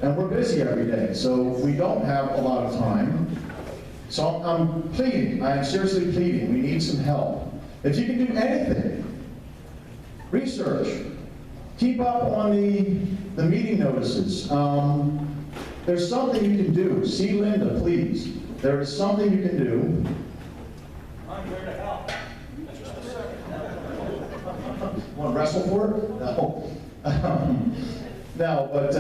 And we're busy every day, so we don't have a lot of time. So I'm pleading, I am seriously pleading, we need some help. If you can do anything, research, keep up on the meeting notices. There's something you can do. See Linda, please. There is something you can do. I'm here to help. Want to wrestle for it? No. No, but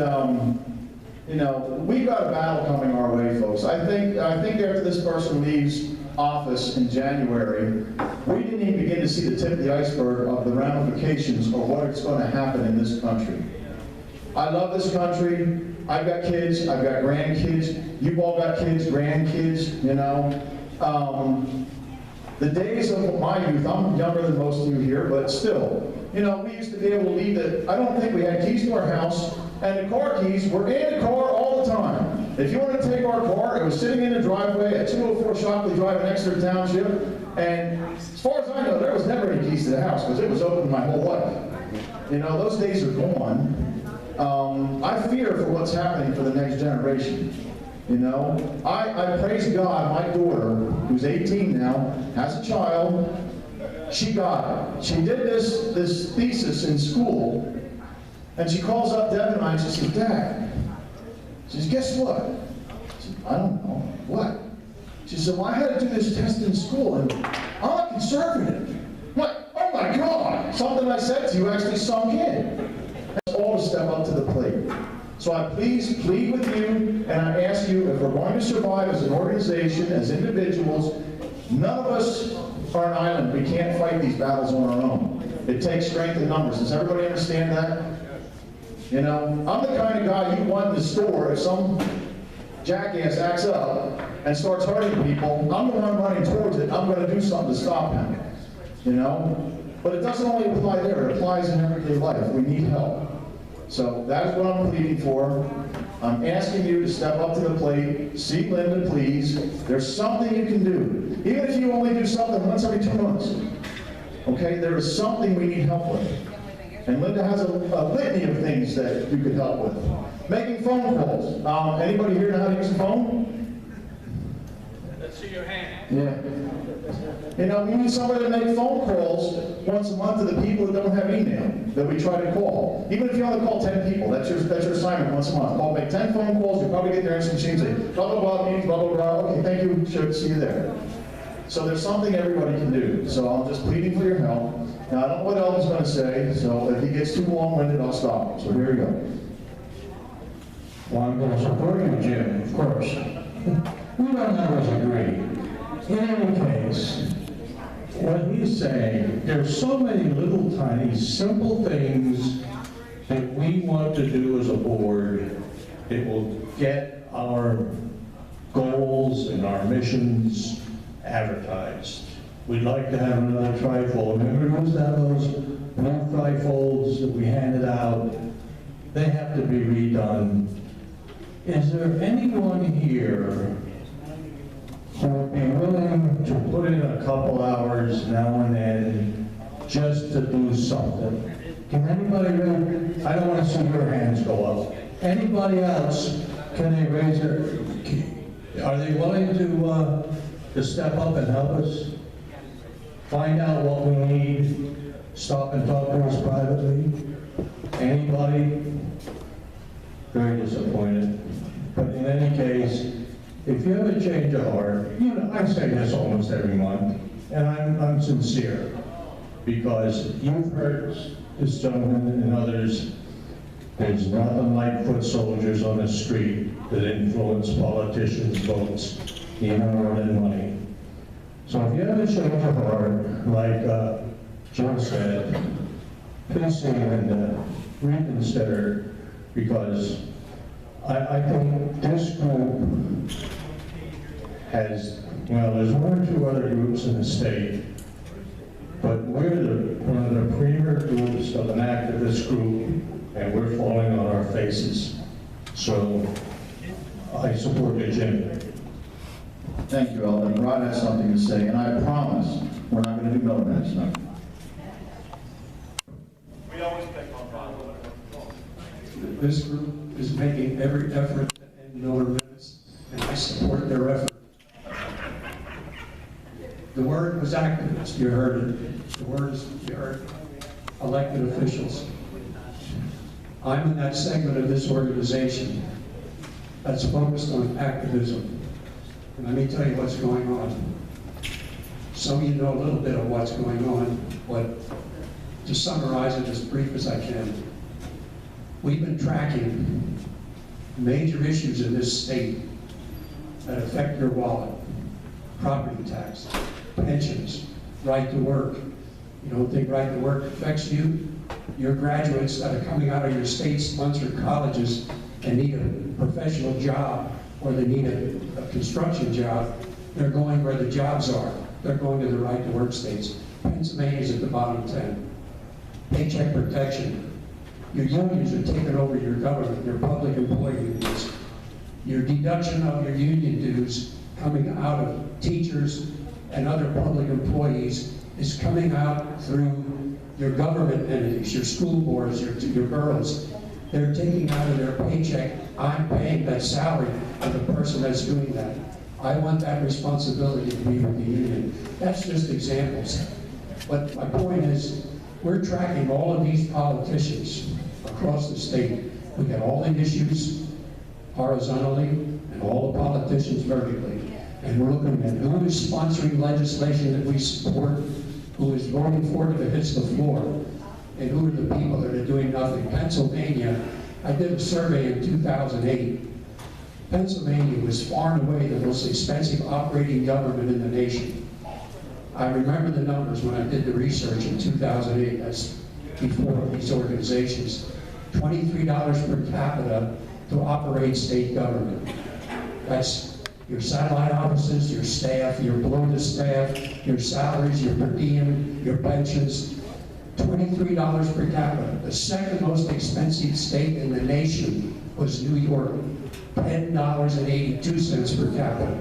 you know, we've got a battle coming our way, folks. I think after this person leaves office in January, we didn't even begin to see the tip of the iceberg of the ramifications of what is going to happen in this country. I love this country. I've got kids. I've got grandkids. You've all got kids, grandkids, you know. The days of my youth, I'm younger than most of you here, but still, you know, we used to be able to leave I don't think we had keys to our house, and the car keys were in the car all the time. If you want to take our car, it was sitting in the driveway at 204 Shockley Drive in Exeter Township, and as far as I know, there was never any keys to the house, because it was open my whole life. You know, those days are gone. I fear for what's happening for the next generation. You know, I praise God, my daughter, who's 18 now, has a child. She got it. She did this thesis in school, and she calls up Deb and I, and she says, Dad, she says, guess what? I said, I don't know. What? She said, well, I had to do this test in school, and I'm a conservative. I'm like, oh my God, something I said to you actually sunk in. That's all to step up to the plate. So I please plead with you, and I ask you, if we're going to survive as an organization, as individuals, none of us are an island. We can't fight these battles on our own. It takes strength in numbers. Does everybody understand that? You know, I'm the kind of guy you want in the store. If some jackass acts up and starts hurting people, I'm the one running towards it. I'm going to do something to stop him. You know? But it doesn't only apply there. It applies in everyday life. We need help. So that's what I'm pleading for. I'm asking you to step up to the plate. See Linda, please. There's something you can do. Even if you only do something once every 2 months. Okay? There is something we need help with. And Linda has a litany of things that you could help with. Making phone calls. Anybody here know how to use a phone? Let's see your hand. Yeah. You know, we need somebody to make phone calls once a month to the people that don't have email that we try to call. Even if you only call 10 people, that's your assignment once a month. Make 10 phone calls, you probably get their answering machine, say, blah, blah, blah, meetings, blah, blah, blah. Okay, thank you, sure, see you there. So there's something everybody can do. So I'm just pleading for your help. Now, I don't know what Elton's going to say, so if he gets too long-winded, I'll stop him. So here we go. Well, I'm going to support you, Jim, of course. We don't always agree. In any case, what he's saying, there's so many little tiny simple things that we want to do as a board that will get our goals and our missions advertised. We'd like to have another trifold. Remember those blue trifolds that we handed out? They have to be redone. Is there anyone here who would be willing to put in a couple hours now and then just to do something? Can anybody really? I don't want to see your hands go up. Anybody else? Can they raise their? Are they willing to step up and help us? Find out what we need. Stop and talk to us privately. Anybody? Very disappointed. But in any case, if you have a change of heart, you know, I say this almost every month, and I'm sincere, because you've heard this gentleman and others, there's nothing like foot soldiers on the street that influence politicians' votes, even more than money. So if you have a change of heart, like Joe said, please see and reconsider, because I think this group has, well, there's one or two other groups in the state, but we're one of the premier groups of an activist group, and we're falling on our faces. So I support you, Jim. Thank you, Eldon. Rod has something to say, and I promise we're not going to do no minutes now. We always pick on Rod. This group is making every effort to end Miller minutes, and I support their effort. The word was activists, you heard it. The words you heard, elected officials. I'm in that segment of this organization that's focused on activism. And let me tell you what's going on. Some of you know a little bit of what's going on, but to summarize it as brief as I can, we've been tracking major issues in this state that affect your wallet. Property tax, pensions, right to work. You don't think right to work affects you? Your graduates that are coming out of your state-sponsored colleges and need a professional job, or they need a construction job, they're going where the jobs are. They're going to the right to work states. Pennsylvania's at the bottom 10. Paycheck protection. Your unions are taking over your government, your public employee unions. Your deduction of your union dues coming out of teachers and other public employees is coming out through your government entities, your school boards, your boroughs. They're taking out of their paycheck. I'm paying that salary of the person that's doing that. I want that responsibility to be with the union. That's just examples. But my point is, we're tracking all of these politicians across the state. We got all the issues horizontally and all the politicians vertically. And we're looking at who is sponsoring legislation that we support, who is voting for it if it hits the floor, and who are the people that are doing nothing. Pennsylvania, I did a survey in 2008. Pennsylvania was far and away the most expensive operating government in the nation. I remember the numbers when I did the research in 2008, that's before these organizations. $23 per capita to operate state government. That's your satellite offices, your staff, your below the staff, your salaries, your per diem, your pensions. $23 per capita. The second most expensive state in the nation was New York. $10.82 per capita.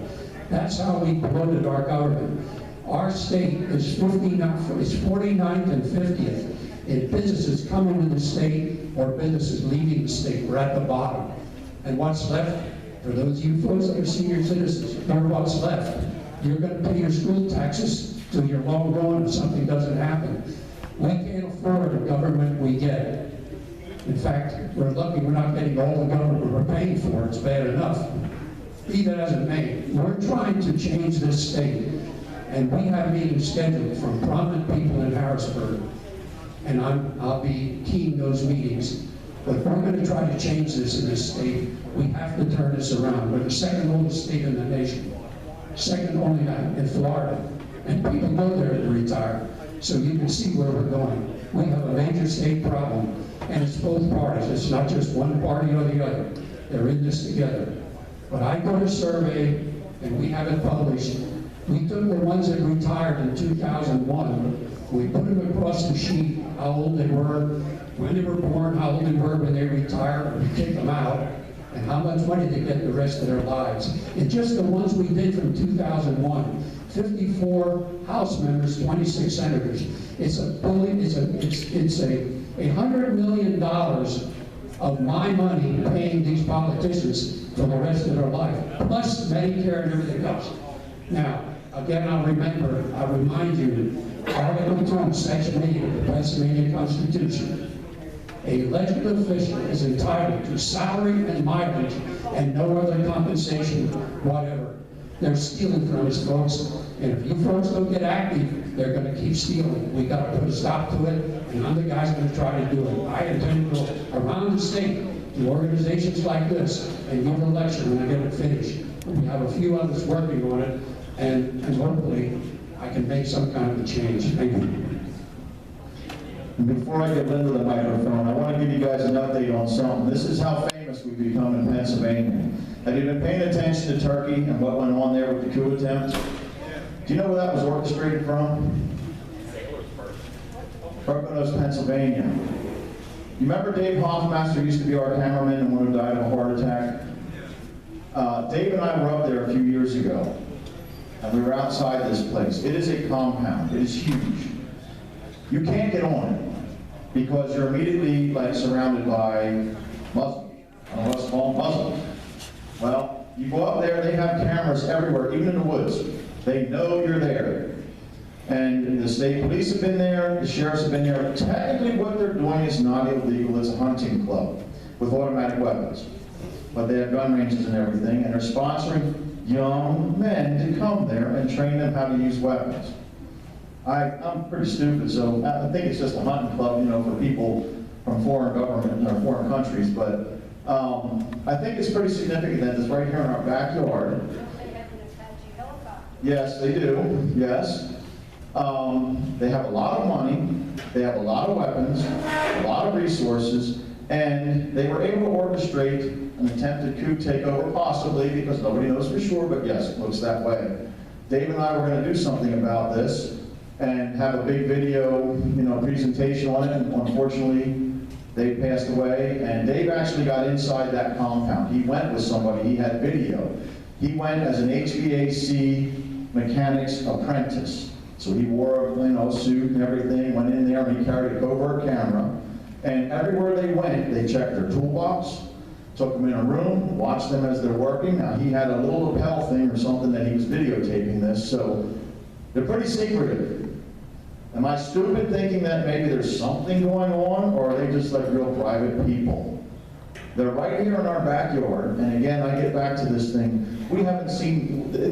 That's how we bloated our government. Our state is 49th and 50th in businesses coming to the state or businesses leaving the state. We're at the bottom. And what's left, for those of you folks that are senior citizens, remember what's left. You're going to pay your school taxes till you're long gone if something doesn't happen. We can't afford the government we get. In fact, we're lucky we're not getting all the government we're paying for. It's bad enough. Be that as it may, we're trying to change this state. And we have meetings scheduled from prominent people in Harrisburg. And I'll be keying those meetings. But if we're going to try to change this in this state, we have to turn this around. We're the second oldest state in the nation. Second only in Florida. And people go there to retire. So you can see where we're going. We have a major state problem. And it's both parties. It's not just one party or the other. They're in this together. But I got a survey, and we have it published. We took the ones that retired in 2001. We put them across the sheet, how old they were, when they were born, how old they were when they retired, we kicked them out, and how much money they get the rest of their lives. And just the ones we did from 2001, 54 House members, 26 senators. It's $100 million of my money paying these politicians for the rest of their life, plus Medicare and everything else. Now, again, I'll remind you, Article 2, Section 8 of the Pennsylvania Constitution. A elected official is entitled to salary and mileage and no other compensation whatever. They're stealing from us, folks. And if you folks don't get active, they're going to keep stealing. We got to put a stop to it, and I'm the guy's going to try to do it. I intend to go around the state to organizations like this and give a lecture when I get it finished. We have a few others working on it, and hopefully I can make some kind of a change. Thank you. Before I get into the microphone, I want to give you guys an update on something. This is how famous we've become in Pennsylvania. Have you been paying attention to Turkey and what went on there with the coup attempt? Do you know where that was orchestrated from? Berks, Pennsylvania. You remember Dave Hoffmaster used to be our cameraman and one who died of a heart attack? Dave and I were up there a few years ago, and we were outside this place. It is a compound. It is huge. You can't get on it because you're immediately surrounded by Muslims. I don't know what's called Muslims. Well, you go up there, they have cameras everywhere, even in the woods. They know you're there. And the state police have been there, the sheriffs have been there. Technically what they're doing is not illegal. It's a hunting club with automatic weapons. But they have gun ranges and everything, and they're sponsoring young men to come there and train them how to use weapons. I'm pretty stupid, so I think it's just a hunting club, for people from foreign government or foreign countries. But I think it's pretty significant that it's right here in our backyard. Yes, they do. Yes. They have a lot of money. They have a lot of weapons, a lot of resources, and they were able to orchestrate an attempted coup takeover, possibly, because nobody knows for sure, but yes, it looks that way. Dave and I were going to do something about this and have a big video, presentation on it, and unfortunately, Dave passed away, and Dave actually got inside that compound. He went with somebody, he had video. He went as an HVAC mechanic's apprentice. So he wore a suit and everything, went in there, and he carried a covert camera. And everywhere they went, they checked their toolbox, took them in a room, watched them as they're working. Now, he had a little lapel thing or something that he was videotaping this, so they're pretty secretive. Am I stupid thinking that maybe there's something going on, or are they just like real private people? They're right here in our backyard, and again, I get back to this thing. They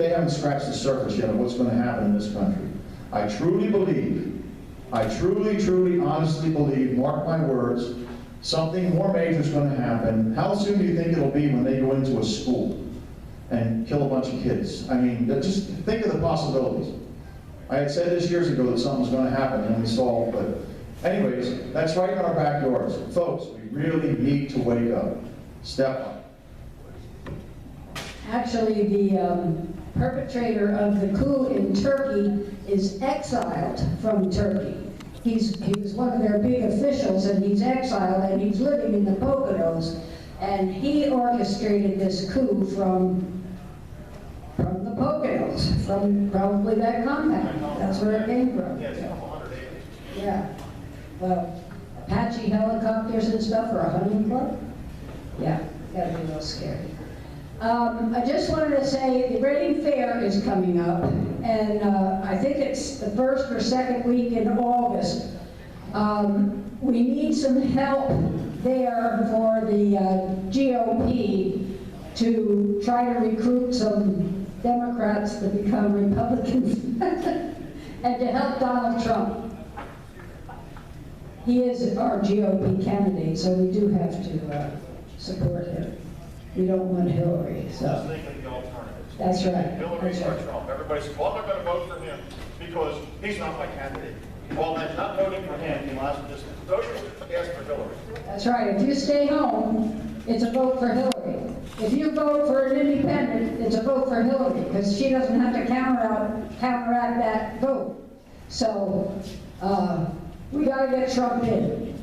haven't scratched the surface yet of what's going to happen in this country. I truly believe, truly, honestly believe, mark my words, something more major is going to happen. How soon do you think it'll be when they go into a school and kill a bunch of kids? I mean, just think of the possibilities. I had said this years ago that something was going to happen, and we saw it, but anyways, that's right in our backyards. Folks, we really need to wake up. Step up. Actually, the perpetrator of the coup in Turkey is exiled from Turkey. He was one of their big officials, and he's exiled, and he's living in the Poconos, and he orchestrated this coup from the Poconos, from probably that compound. That's where it came from. Yeah. Well, Apache helicopters and stuff for a hunting club? Yeah, gotta be a little scary. I just wanted to say the Reading Fair is coming up, and I think it's the first or second week in August. We need some help there for the GOP to try to recruit some Democrats to become Republicans and to help Donald Trump. He is our GOP candidate, so we do have to support him. We don't want Hillary, so. Just think of the alternative. That's right. Hillary or Trump. Everybody says, well, I'm not going to vote for him because he's not my candidate. Well, then not voting for him, you might as well just vote for, ask for Hillary. That's right. If you stay home, it's a vote for Hillary. If you vote for an independent, it's a vote for Hillary, because she doesn't have to counteract that vote. So, we got to get Trump in.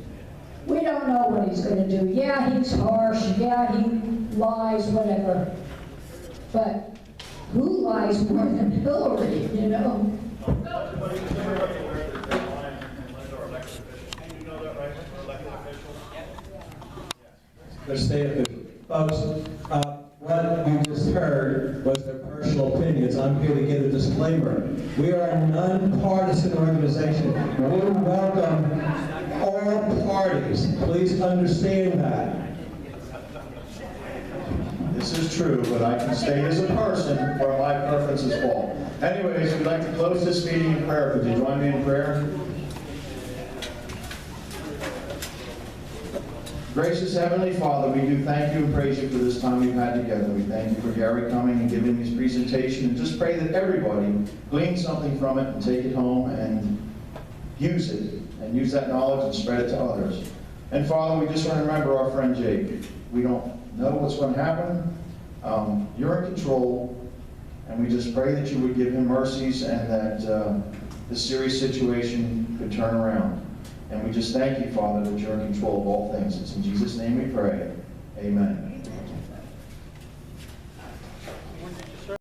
We don't know what he's going to do. Yeah, he's harsh. Yeah, he lies, whatever. But who lies more than Hillary, you know? The state officials. Folks, what you just heard was their personal opinions. I'm here to give a disclaimer. We are a nonpartisan organization. We welcome all parties. Please understand that. This is true, but I can stay as a person where my preferences fall. Anyways, we'd like to close this meeting in prayer. Could you join me in prayer? Gracious Heavenly Father, we do thank you and praise you for this time we've had together. We thank you for Gary coming and giving his presentation, and just pray that everybody glean something from it and take it home and use it, and use that knowledge and spread it to others. And Father, we just want to remember our friend Jake. We don't know what's going to happen. You're in control, and we just pray that you would give him mercies and that this serious situation could turn around. And we just thank you, Father, that you're in control of all things. It's in Jesus' name we pray. Amen.